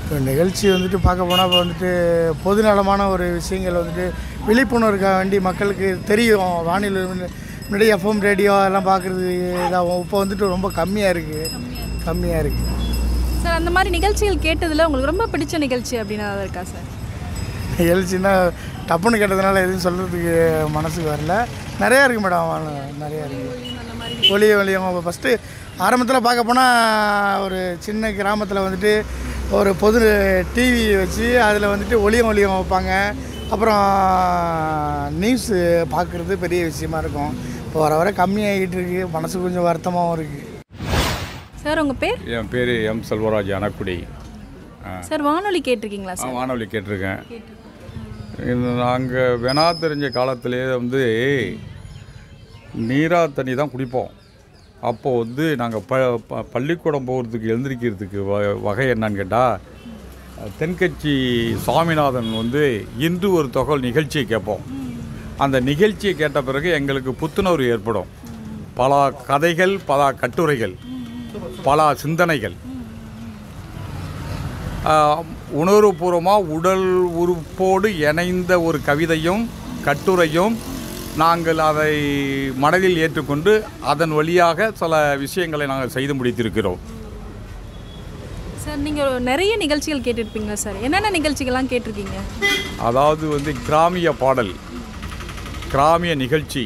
இப்போ நிகழ்ச்சி வந்துட்டு பார்க்க போனால் இப்போ வந்துட்டு பொதுநலமான ஒரு விஷயங்கள் வந்துட்டு விழிப்புணர்வுக்காக வேண்டி மக்களுக்கு தெரியும். வானொலி முன்னாடி எஃப்எம் ரேடியோ எல்லாம் பார்க்குறது இதாகும், இப்போ வந்துட்டு ரொம்ப கம்மியாக இருக்குது. சார் அந்த மாதிரி நிகழ்ச்சிகள் கேட்டதில் உங்களுக்கு ரொம்ப பிடிச்ச நிகழ்ச்சி அப்படின்னா இருக்கா சார்? நிகழ்ச்சின்னா டப்புன்னு கேட்டதுனால எதுவும் சொல்கிறதுக்கு மனசுக்கு வரல. நிறையா இருக்குது மேடம், நிறையா இருக்குது. ஒளியும் ஃபஸ்ட்டு ஆரம்பத்தில் பார்க்க போனால் ஒரு சின்ன கிராமத்தில் வந்துட்டு ஒரு பொது டிவி வச்சு அதில் வந்துட்டு ஒளியும் வைப்பாங்க. அப்புறம் நியூஸு பார்க்குறது பெரிய விஷயமா இருக்கும். இப்போ வர கம்மியாகிட்டு இருக்குது, மனசு கொஞ்சம் வருத்தமாகவும் இருக்குது. சார் உங்கள் பேர்? என் பேர் எம் செல்வராஜ் அணக்குடி. சார் வானொலி கேட்டிருக்கீங்களா சார்? வானொலி கேட்டிருக்கேன். நாங்கள் வேணா தெரிஞ்ச காலத்திலே வந்து நீரா தண்ணி தான் குடிப்போம். அப்போது வந்து நாங்கள் பள்ளிக்கூடம் போகிறதுக்கு எழுந்திரிக்கிறதுக்கு வகை என்னன்னு கேட்டால் தென்கட்சி சுவாமிநாதன் வந்து இன்று ஒரு தொகல் நிகழ்ச்சியை கேட்போம். அந்த நிகழ்ச்சியை கேட்ட பிறகு எங்களுக்கு புத்துணர்வு ஏற்படும். பல கதைகள், பல கட்டுரைகள், பல சிந்தனைகள், உணர்வுபூர்வமாக உடல் உறுப்போடு இணைந்த ஒரு கவிதையும் கட்டுரையும் நாங்கள் அதை மனதில் ஏற்றுக்கொண்டு அதன் வழியாக சில விஷயங்களை நாங்கள் செய்து முடித்திருக்கிறோம். சார் நீங்கள் நிறைய நிகழ்ச்சிகள் கேட்டிருப்பீங்களா சார்? என்னென்ன நிகழ்ச்சிகள்லாம் கேட்டிருக்கீங்க? அதாவது வந்து கிராமிய பாடல், கிராமிய நிகழ்ச்சி,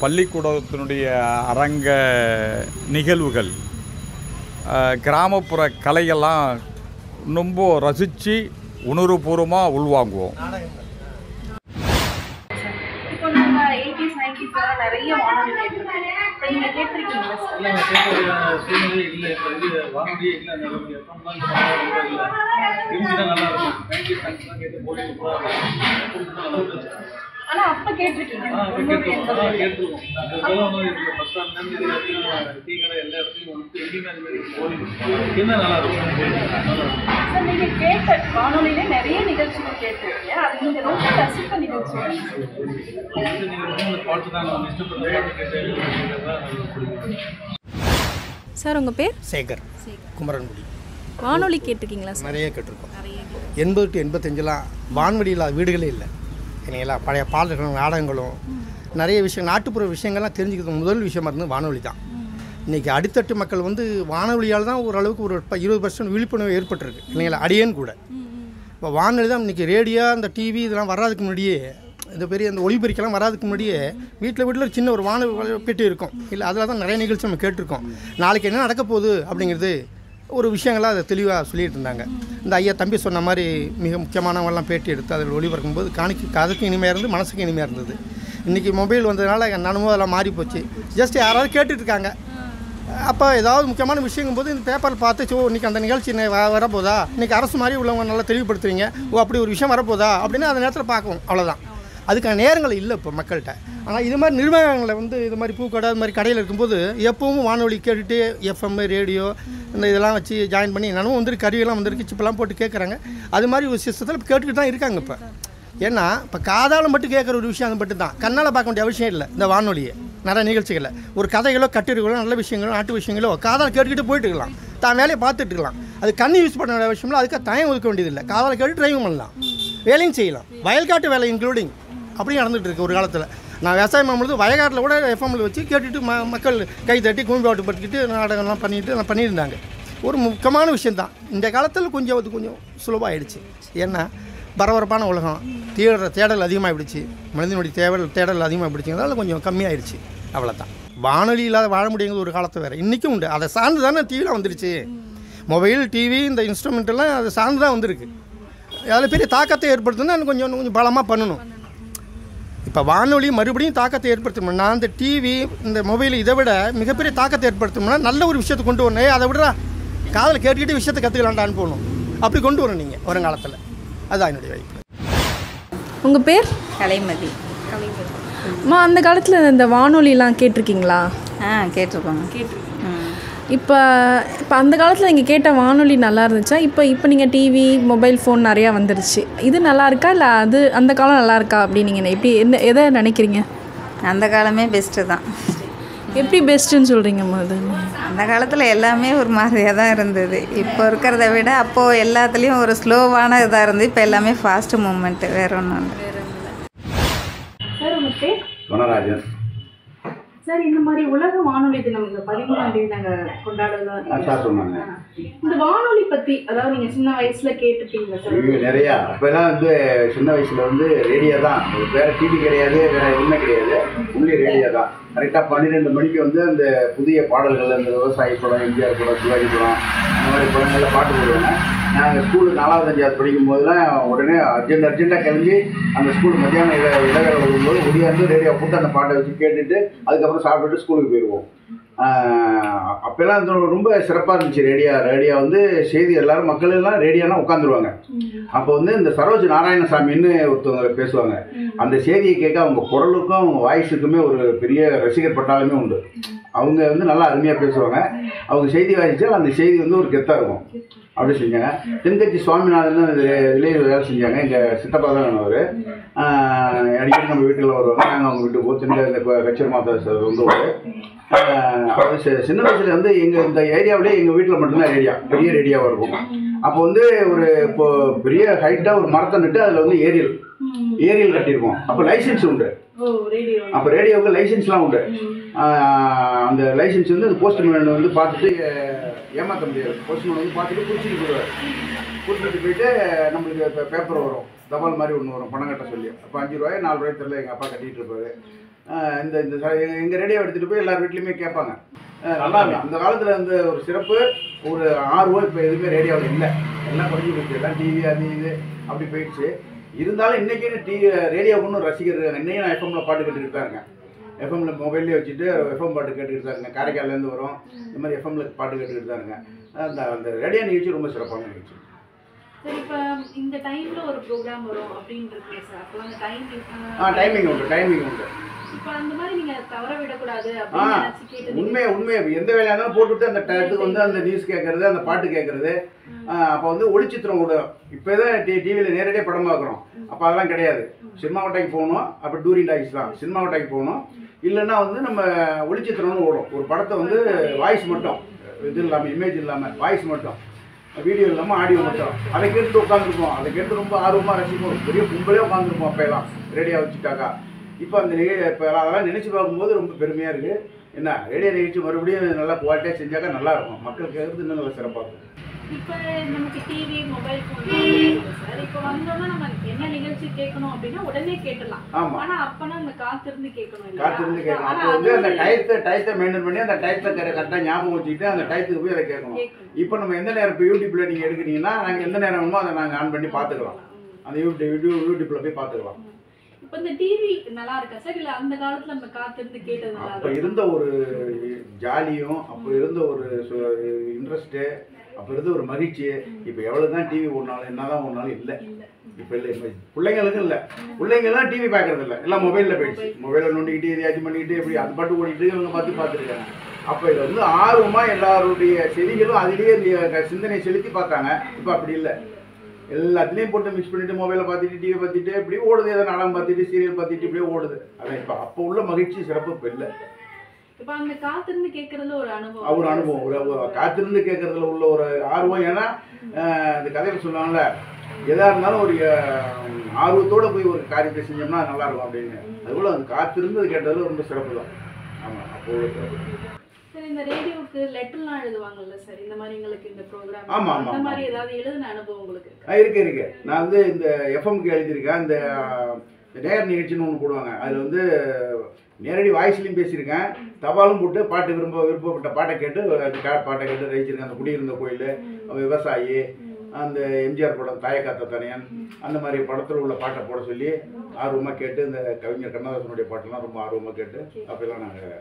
பள்ளிக்கூடத்தினுடைய அரங்க நிகழ்வுகள், கிராமப்புற கலையெல்லாம் ரொம்ப ரசித்து உணர்வுபூர்வமாக உள்வாங்குவோம். இப்போ நம்ம 80s 90s நிறைய வானொலி கேட்டிருக்கோம். இப்போ நீங்கள் கேட்டிருக்கீங்களா சார்? சூழ்நிலை இல்லை, இப்போ இது வானொலியே இல்லை, நல்லா இருக்கும். 90s சாங்ஸ்லாம் கேட்டு போட்டு ஆனால் அப்போ கேட்டிருக்கீங்க? கேட்டுருவோம். பஸ் ஸ்டாண்ட்லேருந்து டீ கடை எல்லா இடத்துலையும் வந்து எங்கேயுமே அது மாதிரி போலி நல்லா இருக்கும். சார் நீங்கள் கேட்ட வானொலியிலே நிறைய நிகழ்ச்சிகள் கேட்டிருக்கீங்க, அது நீங்கள் ரொம்ப ரசித்த நிகழ்ச்சி? பாட்டு தான் நம்ம இஷ்டப்பட்ட பாட்டு கேட்டு. சார் உங்கள் பேர்? சேகர், குமரன்குடி. வானொலி கேட்டிருக்கீங்களா சார்? நிறைய கேட்டிருக்கோம். 80 to 85 வான்வெளி இல்லாத வீடுகளே இல்லை இல்லைங்களா. பழைய பாடல்களும் நாடகங்களும் நிறைய விஷயம், நாட்டுப்புற விஷயங்கள்லாம் தெரிஞ்சுக்கிறது முதல் விஷயமா இருந்தது வானொலி தான். இன்றைக்கி அடித்தட்டு மக்கள் வந்து வானொலியால் தான் ஓரளவுக்கு ஒரு 20% விழிப்புணர்வு ஏற்பட்டிருக்கு இல்லைங்களா. அடியேன் கூட இப்போ வானொலி தான் இன்றைக்கி. ரேடியோ அந்த டிவி இதெல்லாம் வராதுக்கு முன்னாடியே, இந்த பெரிய அந்த ஒளிபெருக்கெல்லாம் வராதுக்கு முன்னாடியே வீட்டில் சின்ன ஒரு வானொலி பெட்டி இருக்கும் இல்லை, அதில் தான் நிறைய நிகழ்ச்சி நம்ம கேட்டிருக்கோம். நாளைக்கு என்ன நடக்க போகுது அப்படிங்கிறது ஒரு விஷயங்களாக அதை தெளிவாக சொல்லிகிட்டு இருந்தாங்க. இந்த ஐயா தம்பி சொன்ன மாதிரி மிக முக்கியமானவங்கள்லாம் பேட்டி எடுத்து அதில் ஒளிபரப்பும்போது காதுக்கு இனிமையாக இருந்து மனசுக்கு இனிமையாக இருந்தது. இன்றைக்கி மொபைல் வந்ததுனால எங்கள் அனுபவம் அதெல்லாம் மாறி போச்சு. ஜஸ்ட் யாராவது கேட்டுட்ருக்காங்க. அப்போ ஏதாவது முக்கியமான விஷயங்கும் போது இந்த பேப்பரில் பார்த்து இன்றைக்கி அந்த நிகழ்ச்சி வரப்போதா, இன்றைக்கி அரசு மாதிரி உள்ளவங்க நல்லா தெளிவுபடுத்துறீங்க, அப்படி ஒரு விஷயம் வரப்போதா அப்படின்னு அந்த நேரத்தில் பார்க்கும். அவ்வளோதான். அதுக்கான நேரங்கள் இல்லை இப்போ மக்கள்கிட்ட. ஆனால் இது மாதிரி நிர்வாகங்களை வந்து இது மாதிரி பூக்கடை அது மாதிரி கடையில் இருக்கும்போது எப்பவும் வானொலி கேட்டுகிட்டு எஃப்எம் ரேடியோ இந்த இதெல்லாம் வச்சு ஜாயின் பண்ணி என்னென்னும் வந்துருக்கு, கருவியெல்லாம் வந்துருக்கு, சிப்பெல்லாம் போட்டு கேட்குறாங்க. அது மாதிரி ஒரு சிஸ்டத்தில் கேட்டுக்கிட்டு தான் இருக்காங்க. இப்போ ஏன்னா இப்போ காதால் மட்டும் கேட்குற ஒரு விஷயம் அது மட்டும் தான், கண்ணால் பார்க்க வேண்டிய அவசியம் இல்லை. இந்த வானொலியை நிறைய நிகழ்ச்சிகளில் ஒரு கதைகளோ கட்டுரைகளோ நல்ல விஷயங்களோ நாட்டு விஷயங்களோ காதால் கேட்டுக்கிட்டு போயிட்டு இருக்கலாம், தான் வேலையை பார்த்துட்டு இருக்கலாம். அது கண் யூஸ் பண்ண வேண்டிய விஷயங்களோ அதுக்கு டைம் ஒதுக்க வேண்டியதில்லை. காதால் கேட்டு டிரைவிங் பண்ணலாம், வேலையும் செய்யலாம், வயல்காட்டு வேலை இன்க்ளூடிங் அப்படியும் நடந்துகிட்டு இருக்கு. ஒரு காலத்தில் நான் விவசாயம் பண்ணும்போது வயக்காட்டில் கூட எஃப்எம்மில் வச்சு கேட்டுட்டு மக்கள் கை தட்டி கும்பிட்டு பட்டுக்கிட்டு நாடகம்லாம் பண்ணியிருந்தாங்க. ஒரு முக்கியமான விஷயந்தான். இந்த காலத்தில் கொஞ்சம் சுலபமாகிடுச்சு. ஏன்னா பரபரப்பான உலகம், தேடல் அதிகமாகிடுச்சு, மனிதனுடைய தேடல் அதிகமாகிடுச்சுங்கிறதால கொஞ்சம் கம்மியாயிடுச்சு. அவ்வளோதான். வானொலி இல்லாத வாழ முடியுங்கிறது ஒரு காலத்தை வேறு, இன்றைக்கும் உண்டு. அதை சார்ந்து தானே டிவியில் வந்துடுச்சு. மொபைல், டிவி, இந்த இன்ஸ்ட்ருமெண்ட்டெல்லாம் அதை சார்ந்து தான் வந்திருக்கு. அதில் பெரிய தாக்கத்தை ஏற்படுத்தணும்னா கொஞ்சம் பலமாக பண்ணணும். இப்போ வானொலி மறுபடியும் தாக்கத்தை ஏற்படுத்தணும்னா இந்த டிவி, இந்த மொபைல் இதை விட மிகப்பெரிய தாக்கத்தை ஏற்படுத்தணும்னா நல்ல ஒரு விஷயத்தை கொண்டு வரணும். அதை விட காதில் கேட்டுக்கிட்டு விஷயத்தை கற்றுக்கலான்டான்னு போகணும். அப்படி கொண்டு வரணும் நீங்கள் வருங்காலத்தில். அதுதான் என்னுடைய வாய்ப்பு. உங்கள் பேர்? கலைமதி. அம்மா, அந்த காலத்தில் இந்த வானொலிலாம் கேட்டிருக்கீங்களா? கேட்டிருக்கோங்க. இப்போ அந்த காலத்தில் நீங்கள் கேட்ட வானொலி நல்லா இருந்துச்சா? இப்போ நீங்கள் டிவி, மொபைல் ஃபோன் நிறையா வந்துருச்சு, இது நல்லா இருக்கா இல்லை அந்த காலம் நல்லா இருக்கா அப்படின்னு நீங்கள் எப்படி எதை நினைக்கிறீங்க? அந்த காலமே பெஸ்ட்டு தான். எப்படி பெஸ்ட்டுன்னு சொல்கிறீங்கம்மா? அது அந்த காலத்தில் எல்லாமே ஒரு மாதிரியாக தான் இருந்தது. இப்போ இருக்கிறத விட அப்போது எல்லாத்துலேயும் ஒரு ஸ்லோவான இதாக இருந்தது. இப்போ எல்லாமே ஃபாஸ்ட்டு மூமெண்ட்டு, வேறு ஒன்றும் இல்லை. சார் உங்கள் பேர்? குணராஜன். சார், இந்த மாதிரி உலக வானொலி தினம் இந்த 13ஆம் தேதி நாங்கள் கொண்டாடுறோம். சொன்னாங்க இந்த வானொலி பற்றி, அதாவது நீங்கள் சின்ன வயசில் கேட்டுருக்கீங்களா சார்? நிறையா. அப்போல்லாம் வந்து சின்ன வயசில் வந்து ரேடியோ தான், வேறு டிவி கிடையாது, வேறு எதுவுமே கிடையாது, உள்ளே ரேடியோ தான். கரெக்டாக 12 மணிக்கு வந்து அந்த புதிய பாடல்கள், அந்த விவசாய படம், எம்ஜிஆர் படம், சிவாஜி படம், அந்த மாதிரி படங்களில் பாட்டு போடுவாங்க. நாங்கள் ஸ்கூலு 4வது 5வது படிக்கும் போதெல்லாம் உடனே அர்ஜென்ட்டாக கிளம்பி அந்த ஸ்கூல் மத்தியானம் இடைவேளை வரும்போது ஒடியாந்து ரேடியோ போட்டு அந்த பாட்டை வச்சு கேட்டுட்டு அதுக்கப்புறம் சாப்பிட்டுட்டு ஸ்கூலுக்கு போயிடுவோம். அப்போல்லாம் ரொம்ப சிறப்பாக இருந்துச்சு. ரேடியோ வந்து செய்தி எல்லாரும் மக்கள் எல்லாம் ரேடியோலாம் உட்காந்துருவாங்க. அப்போ வந்து இந்த சரோஜ் நாராயணசாமின்னு ஒருத்தவங்க பேசுவாங்க. அந்த செய்தியை கேட்க அவங்க குரலுக்கும் அவங்க வாய்ஸுக்குமே ஒரு பெரிய ரசிகர் பட்டாலுமே உண்டு. அவங்க வந்து நல்லா அருமையாக பேசுவாங்க. அவங்க செய்தி வாசித்தால் அந்த செய்தி வந்து ஒரு கெத்தாக இருக்கும். அப்படி செஞ்சாங்க. தென்கட்சி சுவாமிநாதன் ரிலேவில் வேலை செஞ்சாங்க. எங்கள் சித்தப்பா தான் அவர். அடிக்கடி நம்ம வீட்டில் வருவாங்க, நாங்கள் அவங்க வீட்டுக்கு போய் இந்த கச்சேரி மாதா வந்து அவர் சின்ன வயசுல வந்து எங்கள் இந்த ஏரியாவிலே எங்கள் வீட்டில் மட்டும்தான் பெரிய ரேடியோவாக இருக்கும். அப்போ வந்து இப்போ பெரிய ஹைட்டாக ஒரு மரத்தை நட்டு அதில் வந்து ஏரியல் கட்டியிருக்கோம். அப்போ லைசன்ஸ் உண்டு. அப்போ ரேடியோவுக்கு லைசன்ஸ்லாம் உண்டு. அந்த லைசன்ஸ் வந்து அந்த போஸ்ட்மேன் வந்து பார்த்துட்டு ஏமாற்ற முடியாது. போஸ்ட்மேன் வந்து பார்த்துட்டு குறிச்சிட்டு போயிடுவார். குறிச்சிட்டு போயிட்டு நம்மளுக்கு இப்போ பேப்பர் வரும், தபால் மாதிரி ஒன்று வரும், பணம் கட்ட சொல்லி. அப்போ 5 ரூபாய் 4 ரூபாய் தெரியல, எங்கள் அப்பா கட்டிகிட்டு இருப்பாரு. இந்த எங்கள் ரேடியோ எடுத்துகிட்டு போய் எல்லார் வீட்லேயுமே கேட்பாங்க. நல்லா இருக்கும். அந்த காலத்தில் வந்து ஒரு சிறப்பு, ஒரு ஆர்வம் இப்போ எதுவுமே ரேடியோவில் இல்லை. எல்லாம் படிச்சு போச்சு, எல்லாம் டிவி அது இது அப்படி போயிடுச்சு. இருந்தாலும் இன்றைக்கி ரேடியோவுக்குன்னு ரசிகர் இருக்காங்க. இன்றைக்கி நான் எஃப்எம்மில் பாட்டு கேட்டுக்கிட்டு தான் இருக்கேன். எஃப்எம்மில் மொபைல்லே வச்சுட்டு எஃப்எம் பாட்டு கேட்டுக்கிட்டு தான் இருக்கேன். காரைக்கால்லேருந்து வரும், இந்த மாதிரி எஃப்எம்மில் பாட்டு கேட்டுக்கிட்டு தான் இருக்கேன். அந்த ரேடியோ நிகழ்ச்சி ரொம்ப சிறப்பான நிகழ்ச்சி. சரி, இப்போ இந்த டைமில் ஒரு ப்ரோக்ராம் வரும் அப்படின்றது சார், அப்போ அந்த டைமிங் உண்டு. இப்போ அந்த மாதிரி நீங்கள் தவற விடக்கூடாது அப்படின்னு உண்மை எந்த வேலையாக இருந்தாலும் போட்டுவிட்டு அந்த டயத்துக்கு வந்து அந்த நியூஸ் கேட்கறது, அந்த பாட்டு கேட்கறது. அப்போ வந்து ஒளிச்சித்திரம் கூட இப்போ தான் டிவியில் நேரடியாக படம் பார்க்குறோம். அப்போ அதெல்லாம் கிடையாது. சினிமா கொட்டாய்க்கு போகணும், அப்போ டூரிங் டாய்ஸ் தான். சினிமா கொட்டாய்க்கு போகணும், இல்லைன்னா வந்து நம்ம ஒளிச்சித்திரம்னு ஓடும். ஒரு படத்தை வந்து வாய்ஸ் மட்டும், இது இல்லாமல் இமேஜ் இல்லாமல் வாய்ஸ் மட்டும், வீடியோ இல்லாமல் ஆடியோ மட்டும், அதை கேட்டு உட்காந்துருப்போம். அதை கேட்டு ரொம்ப ஆர்வமாக ரசிப்போம். பெரிய கும்பலே உட்காந்துருப்போம் அப்போலாம் ரேடியோ வச்சுட்டாக்கா. இப்போ அந்த இப்போ அதெல்லாம் நினச்சி பார்க்கும்போது ரொம்ப பெருமையாக இருக்குது. என்ன ரேடியோ நிகழ்ச்சி மறுபடியும் நல்லா குவாலிட்டியாக செஞ்சாக்கா நல்லாயிருக்கும். மக்கள் கேட்குறது இன்னும் நல்லா சிறப்பாக இருக்கும். இப்போ நமக்கு டிவி, மொபைல் ஃபோன் சார், இப்போ வந்தோன்னா நம்ம என்ன நிகழ்ச்சி கேட்கணும் அப்படின்னா உடனே கேட்டலாம். ஆனால் அப்போனா நம்ம காத்திருந்து கேட்கணும். அப்போ வந்து அந்த டயத்தை மெயின்டைன் பண்ணி அந்த டயத்தை கரெக்டாக ஞாபகம் வச்சுக்கிட்டு அந்த டயத்துக்கு போய் அதை கேட்கணும். இப்போ நம்ம எந்த நேரம் இப்போ யூடியூப்பில் நீங்கள் எடுக்கிறீங்கன்னா நாங்கள் எந்த நேரம் வேணுமோ அதை நாங்கள் ஆன் பண்ணி பார்த்துக்கலாம். அந்த யூடியூப்பில் போய் பார்த்துக்கலாம். இப்போ இந்த டிவி நல்லா இருக்கா சார், இல்லை அந்த காலத்தில் நம்ம காத்திருந்து கேட்டது நல்லா? அப்போ இருந்த ஒரு ஜாலியும், அப்போ இருந்த ஒரு இன்ட்ரெஸ்ட்டு, அப்போ இருந்த ஒரு மகிழ்ச்சி இப்போ எவ்வளோ தான் டிவி ஓடினாலும் என்ன தான் ஓடினாலும் இல்லை. இப்போ இல்லை, பிள்ளைங்களுக்கும் இல்லை. பிள்ளைங்கள்லாம் டிவி பார்க்குறது இல்லை, எல்லாம் மொபைலில் போயிடுச்சு. மொபைலில் நோண்டிக்கிட்டு எதையாச்சும் பண்ணிக்கிட்டு எப்படி அது பாட்டு ஓடிட்டு இவங்க பார்த்துருக்காங்க. அப்போ இதில் வந்து ஆர்வமாக எல்லாருடைய செடிகளும் அதிலேயே சிந்தனை செலுத்தி பார்த்தாங்க. இப்போ அப்படி இல்லை. எல்லாத்துலேயும் போட்டு மிக்ஸ் பண்ணிவிட்டு மொபைலை பார்த்துட்டு டிவி பார்த்துட்டு இப்படி ஓடுது, ஏதோ நாடகம் பார்த்துட்டு சீரியல் பார்த்துட்டு இப்படியே ஓடுது. அதான் இப்போ அப்போ உள்ள மகிழ்ச்சி சிறப்பு இப்போ இல்லை. இப்போ அந்த காத்திருந்து கேட்கறதுல ஒரு அனுபவம், ஒரு அனுபவம், ஒரு காத்திருந்து கேட்கறதுல உள்ள ஒரு ஆர்வம். ஏன்னா இந்த கதையில் சொல்லுவாங்கள்ல, எதாக இருந்தாலும் ஒரு ஆர்வத்தோடு போய் ஒரு காரியத்தை செஞ்சோம்னா நல்லாயிருக்கும் அப்படின்னு. அதுபோல் அந்த காத்திருந்து கேட்டதில் ரொம்ப சிறப்பு தான். ஆமாம், அப்போ உள்ள சிறப்பு. சரி, இந்த ரேடியோவுக்கு லெட்டர்லாம் எழுதுவாங்கல்ல சார், இந்த மாதிரி எங்களுக்கு இந்த ப்ரோக்ராம் ஆமாம் ஆமாம் அந்த மாதிரி ஏதாவது எழுதின அனுபவம் உங்களுக்கு இருக்கு. நான் வந்து இந்த எஃப்எம்க்கு எழுதியிருக்கேன். இந்த நேர் நிகழ்ச்சின்னு ஒன்று போடுவாங்க. அதில் வந்து நேரடி வாய்ஸ்லையும் பேசியிருக்கேன், தபாலும் போட்டு பாட்டு விருப்பப்பட்ட பாட்டை கேட்டு அந்த பாட்டை கேட்டு ரசிச்சிருக்கேன். அந்த குடியிருந்த கோயில், விவசாயி, அந்த எம்ஜிஆர் படம் தாயக்காத்த தனியன், அந்த மாதிரி படத்தில் உள்ள பாட்டை போட சொல்லி ஆர்வமாக கேட்டு, இந்த கவிஞர் கண்ணதாசனுடைய பாட்டெல்லாம் ரொம்ப ஆர்வமாக கேட்டு அப்போல்லாம் நாங்கள்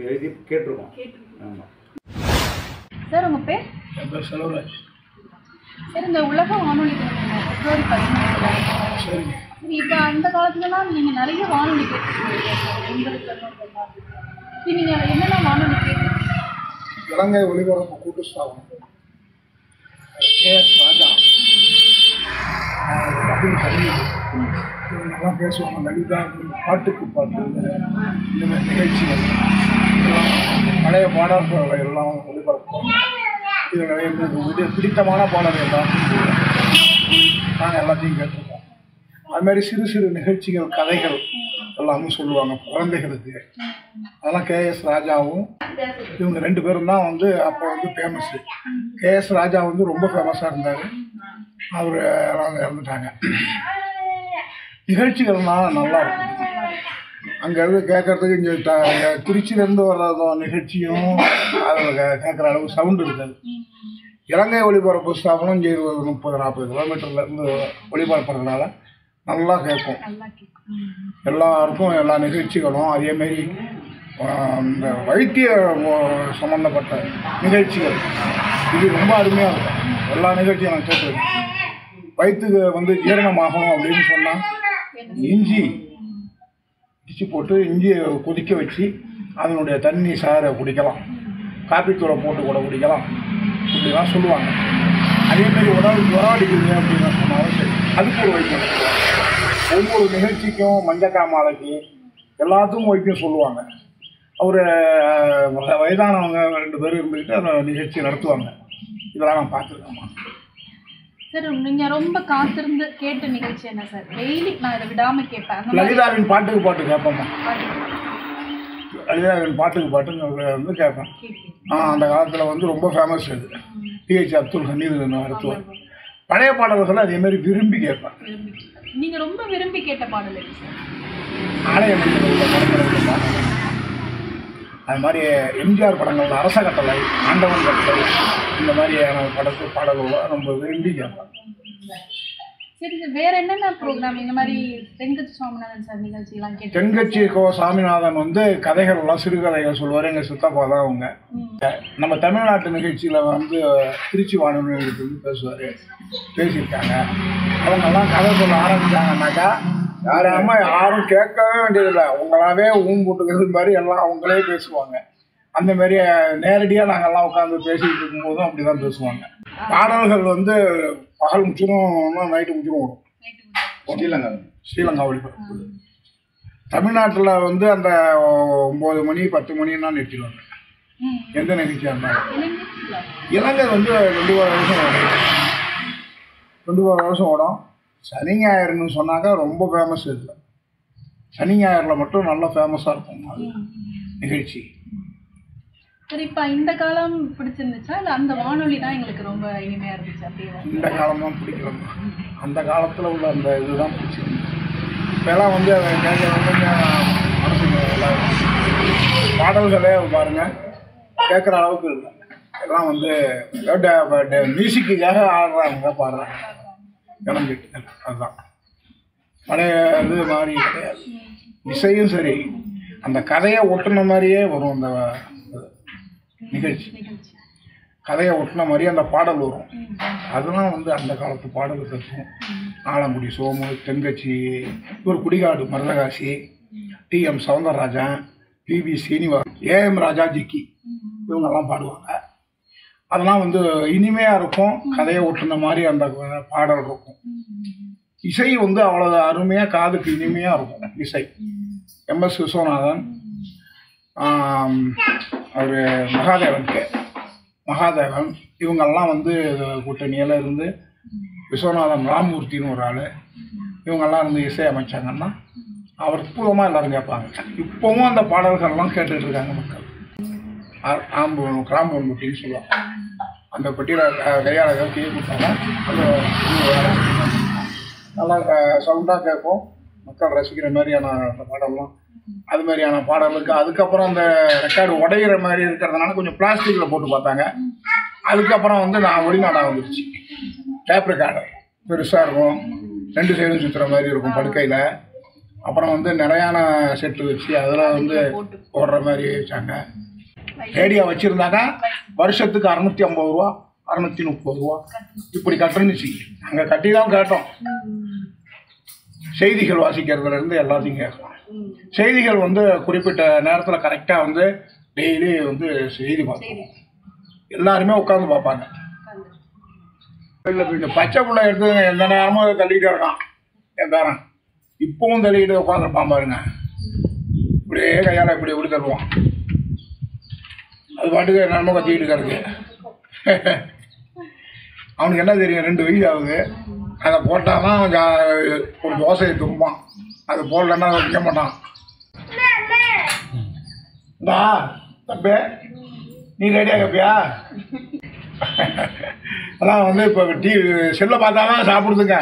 எழுதி கேட்டிருக்கோம். ஆமாம் சார். உங்கள் பேர்? என் பேர் செல்வராஜ். சார், இந்த உலக வானொலி பிப்ரவரி 13 சரிங்க. இப்போ அந்த காலத்துலலாம் நீங்கள் நிறைய வானொலி கேட்டுருக்கீங்க. நீங்கள் என்னென்ன வானொலி கேட்டுருக்கீங்க? இலங்கை ஒலிபரப்பு கூட்டு ஸ்தாபனம், கேஎஸ் ராஜா, அப்துல் ஹமீத், இவங்கெல்லாம் பேசுவாங்க. லலிதா, பாட்டுக்கு பாட்டு, இந்த மாதிரி நிகழ்ச்சிகள் எல்லாம் பழைய பாடல்களை எல்லாம் ஒளிபரப்புவாங்க. இதில் எங்களுக்கு பிடித்தமான பாடல்கள் தான் நாங்கள் எல்லாத்தையும் கேட்டிருக்கோம். அதுமாதிரி சிறு சிறு நிகழ்ச்சிகள், கதைகள் எல்லாமே சொல்லுவாங்க குழந்தைகளுக்கு. அதெல்லாம் கேஎஸ் ராஜாவும் இவங்க 2 பேரும் தான் வந்து அப்போ வந்து ஃபேமஸ்ஸு. கேஎஸ் ராஜா வந்து ரொம்ப ஃபேமஸாக இருந்தார். அவர் இறந்துட்டாங்க. நிகழ்ச்சிகள்னால் நல்லா இருக்கும். அங்கேருந்து கேட்குறதுக்கு இங்கே திருச்சியிலேருந்து வர்ற நிகழ்ச்சியும் அதில் கேட்குற அளவு சவுண்டு இருக்காது. இலங்கை ஒளிபரப்பு ஸ்தாபனம் இங்கே 30-40 கிலோமீட்டர்லேருந்து ஒளிபரப்புறதுனால நல்லா கேட்கும். எல்லாருக்கும் எல்லா நிகழ்ச்சிகளும். அதேமாரி இந்த வைத்திய சம்மந்தப்பட்ட நிகழ்ச்சிகள் இது ரொம்ப அருமையாக இருக்கும். எல்லா நிகழ்ச்சியும் நான் கேட்டிருக்கேன். வயிற்றுக்கு வந்து ஜீரணமாகணும் அப்படின்னு சொன்னால் இஞ்சி இடிச்சு போட்டு இஞ்சியை கொதிக்க வச்சு அதனுடைய தண்ணி சாரை குடிக்கலாம், காப்பித்தூளை போட்டு கூட குடிக்கலாம், இப்படிலாம் சொல்லுவாங்க. அதேமாரி உடம்பு அடிக்குது அப்படின்னு சொன்னாலும் சரி, அதுக்கு ஒரு வைத்தியம். ஒவ்வொரு நிகழ்ச்சிக்கும் மஞ்சக்காமாலைக்கு எல்லாத்துக்கும் வைத்தியம் சொல்லுவாங்க. அவர் வயதானவங்க 2 பேர் இருந்துக்கிட்டு அந்த நிகழ்ச்சி நடத்துவாங்க. இதெல்லாம் நான் பார்த்துருக்கேம்மா. சார், நீங்கள் ரொம்ப காத்திருந்து கேட்ட நிகழ்ச்சி என்ன சார்? டெய்லி நான் இதை விடாமல் கேட்பேன். லலிதாவின் பாட்டுக்கு பாட்டு கேட்பேம்மா. லலிதாவின் பாட்டுக்கு பாட்டுங்க வந்து கேட்பேன். அந்த காலத்தில் வந்து ரொம்ப ஃபேமஸ் அது. டிஹெச் அப்துல் ஹமீத் நடத்துவார். பழைய பாடல்களை அதேமாதிரி விரும்பி கேட்பேன். நீங்கள் ரொம்ப விரும்பி கேட்ட பாடல் எது சார்? ஆலய படங்கள், அது மாதிரி எம்ஜிஆர் படங்கள், அரச கட்டளை, ஆண்டவன் கட்டளை, இந்த மாதிரியான பாடல்கள் ரொம்ப விரும்பி கேட்பேன். சரி சார், வேறு என்னென்ன ப்ரோக்ராம் இந்த மாதிரி தென்கட்சி சுவாமிநாதன் சார் நிகழ்ச்சியெல்லாம் கேட்டு? தென்கட்சி சாமிநாதன் வந்து கதைகள்லாம் சிறுகதைகள் சொல்லுவார். எங்கள் சித்தப்பா தான் அவங்க. நம்ம தமிழ்நாட்டு நிகழ்ச்சியில் வந்து திருச்சி வானொலிகளுக்கு வந்து பேசியிருக்காங்க. அவங்கெல்லாம் கதை சொல்ல ஆரம்பித்தாங்கன்னாக்கா யாரும் கேட்கவே வேண்டியதில்லை. உங்களாவே போட்டுக்கிறது மாதிரி எல்லாம் அவங்களே பேசுவாங்க. அந்த மாதிரி நேரடியாக நாங்கள்லாம் உட்காந்து பேசிகிட்டு இருக்கும்போதும் அப்படி தான் பேசுவாங்க. பாடல்கள் வந்து பகல் முடிச்சிடும், நைட்டு முடிச்சிடும் ஓடும். ஸ்ரீலங்கா ஒளிபரப்பு. தமிழ்நாட்டில் வந்து அந்த 9 மணி 10 மணின்னா நிறுத்திடுவாங்க எந்த நிகழ்ச்சியாக இருந்தாலும். இலங்கை வந்து 2 வருஷம் ஓடும். 2 வருஷம் ஓடும். சனி ஞாயிறுன்னு சொன்னாக்கா ரொம்ப ஃபேமஸ். இதில் சனி ஞாயிறில் மட்டும் நல்லா ஃபேமஸாக இருக்கும் அது நிகழ்ச்சி. சரி, இப்போ இந்த காலம் பிடிச்சிருந்துச்சா இல்லை அந்த வானொலி தான் எங்களுக்கு ரொம்ப இனிமையாக இருந்துச்சு? அப்படியே இந்த காலம் தான் பிடிக்கும். அந்த காலத்தில் உள்ள அந்த இதுதான் பிடிச்சிருந்துச்சு. இப்போலாம் வந்து அதை கேட்குறவங்க மனசுக்கு பாடல்களே பாருங்கள் கேட்குற அளவுக்கு இல்லை. எல்லாம் வந்து மியூசிக்குக்காக ஆடுறாங்க, பாடுறாங்க, கிளம்பிட்டு. அதுதான் பழைய இது மாதிரி கிடையாது. இசையும் சரி, அந்த கதையை ஒட்டுன மாதிரியே வரும். அந்த நிகழ்ச்சி கதையை ஒட்டின மாதிரி அந்த பாடல் வரும். அதெல்லாம் வந்து அந்த காலத்து பாடல் இருக்கும். ஆலங்குடி சோமு, தென்கட்சி, ஒரு குடிகாடு மருதகாசி, டிஎம் சௌந்தரராஜன், பிபி சீனிவாசன், ஏஎம் ராஜா, ஜிக்கி, இவங்கெல்லாம் பாடுவாங்க. அதெல்லாம் வந்து இனிமையாக இருக்கும், கதையை ஒட்டுன மாதிரி அந்த பாடல் இருக்கும். இசை வந்து அவ்வளோ அருமையாக காதுக்கு இனிமையாக இருக்கும் இசை. எம்எஸ் விஸ்வநாதன், அவர் மகாதேவன் இவங்கெல்லாம் வந்து கூட்டணியில் இருந்து, விஸ்வநாதன் ராமமூர்த்தின்னு ஒரு ஆள், இவங்கெல்லாம் இருந்து இசை அமைச்சாங்கன்னா அற்புதமாக எல்லோரும் கேட்பாங்க. இப்போவும் அந்த பாடல்கள்லாம் கேட்டுட்டு இருக்காங்க மக்கள். கிராம்பு பெட்டின்னு சொல்லுவாங்க. அந்த பெட்டியில் கையாள கீழே கொடுத்தாங்க, அந்த நல்லா சவுண்டாக கேட்கும், மக்கள் ரசிக்கிற மாதிரியான அந்த பாடல்லாம். அது மாதிரியான பாடலுக்கு அதுக்கப்புறம் அந்த ரெக்கார்டு உடையிற மாதிரி இருக்கிறதுனால கொஞ்சம் பிளாஸ்டிக்கில் போட்டு பார்த்தாங்க. அதுக்கப்புறம் வந்து நான் வெளிநாடாக வந்துடுச்சு. டேப் ரெக்கார்டு பெருசாக இருக்கும், 2 சைடும் சுற்றுற மாதிரி இருக்கும் படுக்கையில். அப்புறம் வந்து நிறையான செட்டு வச்சு அதில் வந்து போடுற மாதிரி வச்சாங்க. ரேடியோ வச்சுருந்தாங்க. வருஷத்துக்கு 650 ரூபா 630 ரூபா இப்படி கட்டுனுச்சு. நாங்கள் கட்டி தான் கேட்டோம். செய்திகள் வாசிக்கிறதுலேருந்து எல்லாத்தையும் கேட்கலாம். செய்திகள் வந்து குறிப்பிட்ட நேரத்தில் கரெக்டாக வந்து டெய்லி வந்து செய்தி பார்ப்போம். எல்லாருமே உட்காந்து பார்ப்பாங்க. இந்த பச்சை பிள்ளை எடுத்து எந்த நேரமும் தள்ளிகிட்டே இருக்கான் என் பேரன். இப்போவும் தள்ளிக்கிட்டு உட்காந்துருப்பான் பாருங்க. இப்படியே கையால் இப்படி தள்ளுவான். அது பாட்டுக்கு என்னமோ கத்திக்கிட்டு கிடக்கு. அவனுக்கு என்ன தெரியும், 2 வயசு ஆகுது. அதை போட்டால் தான் ஒரு தோசையை தும்பான். அது போடலன்னா அதை வைக்க மாட்டான். இந்தா தம்பே, நீ ரெடியாக கேப்பியா? அதான் வந்து இப்போ செல்லை பார்த்தா தான் சாப்பிடுதுங்க.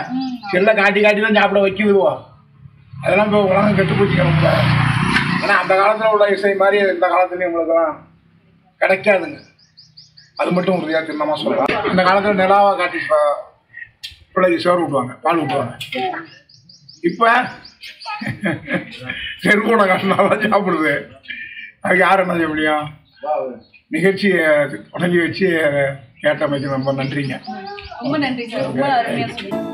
செல்லை காட்டி தான் சாப்பிட வைக்குதுவோ. அதெல்லாம் இப்போ உலகம் கெட்டு போச்சுக்கிறோம். ஏன்னா அந்த காலத்தில் உள்ள இசை மாதிரி இந்த காலத்துலேயும் உங்களுக்கெல்லாம் கிடைக்காதுங்க. அது மட்டும் உறுதியாக தின்னமாக சொல்லலாம். அந்த காலத்தில் நிலாவாக காட்டி பிள்ளைக்கு சோறு ஊட்டுவாங்க, பால் ஊட்டுவாங்க. இப்போ செருக்கூட காட்டினாதான் சாப்பிடுது. அதுக்கு யார் என்ன செய்ய முடியும்? நிகழ்ச்சியை தொடங்கி வச்சு கேட்டமைக்கு ரொம்ப நன்றிங்க. ரொம்ப நன்றி சார், ரொம்ப அருமையாக சொன்னீங்க.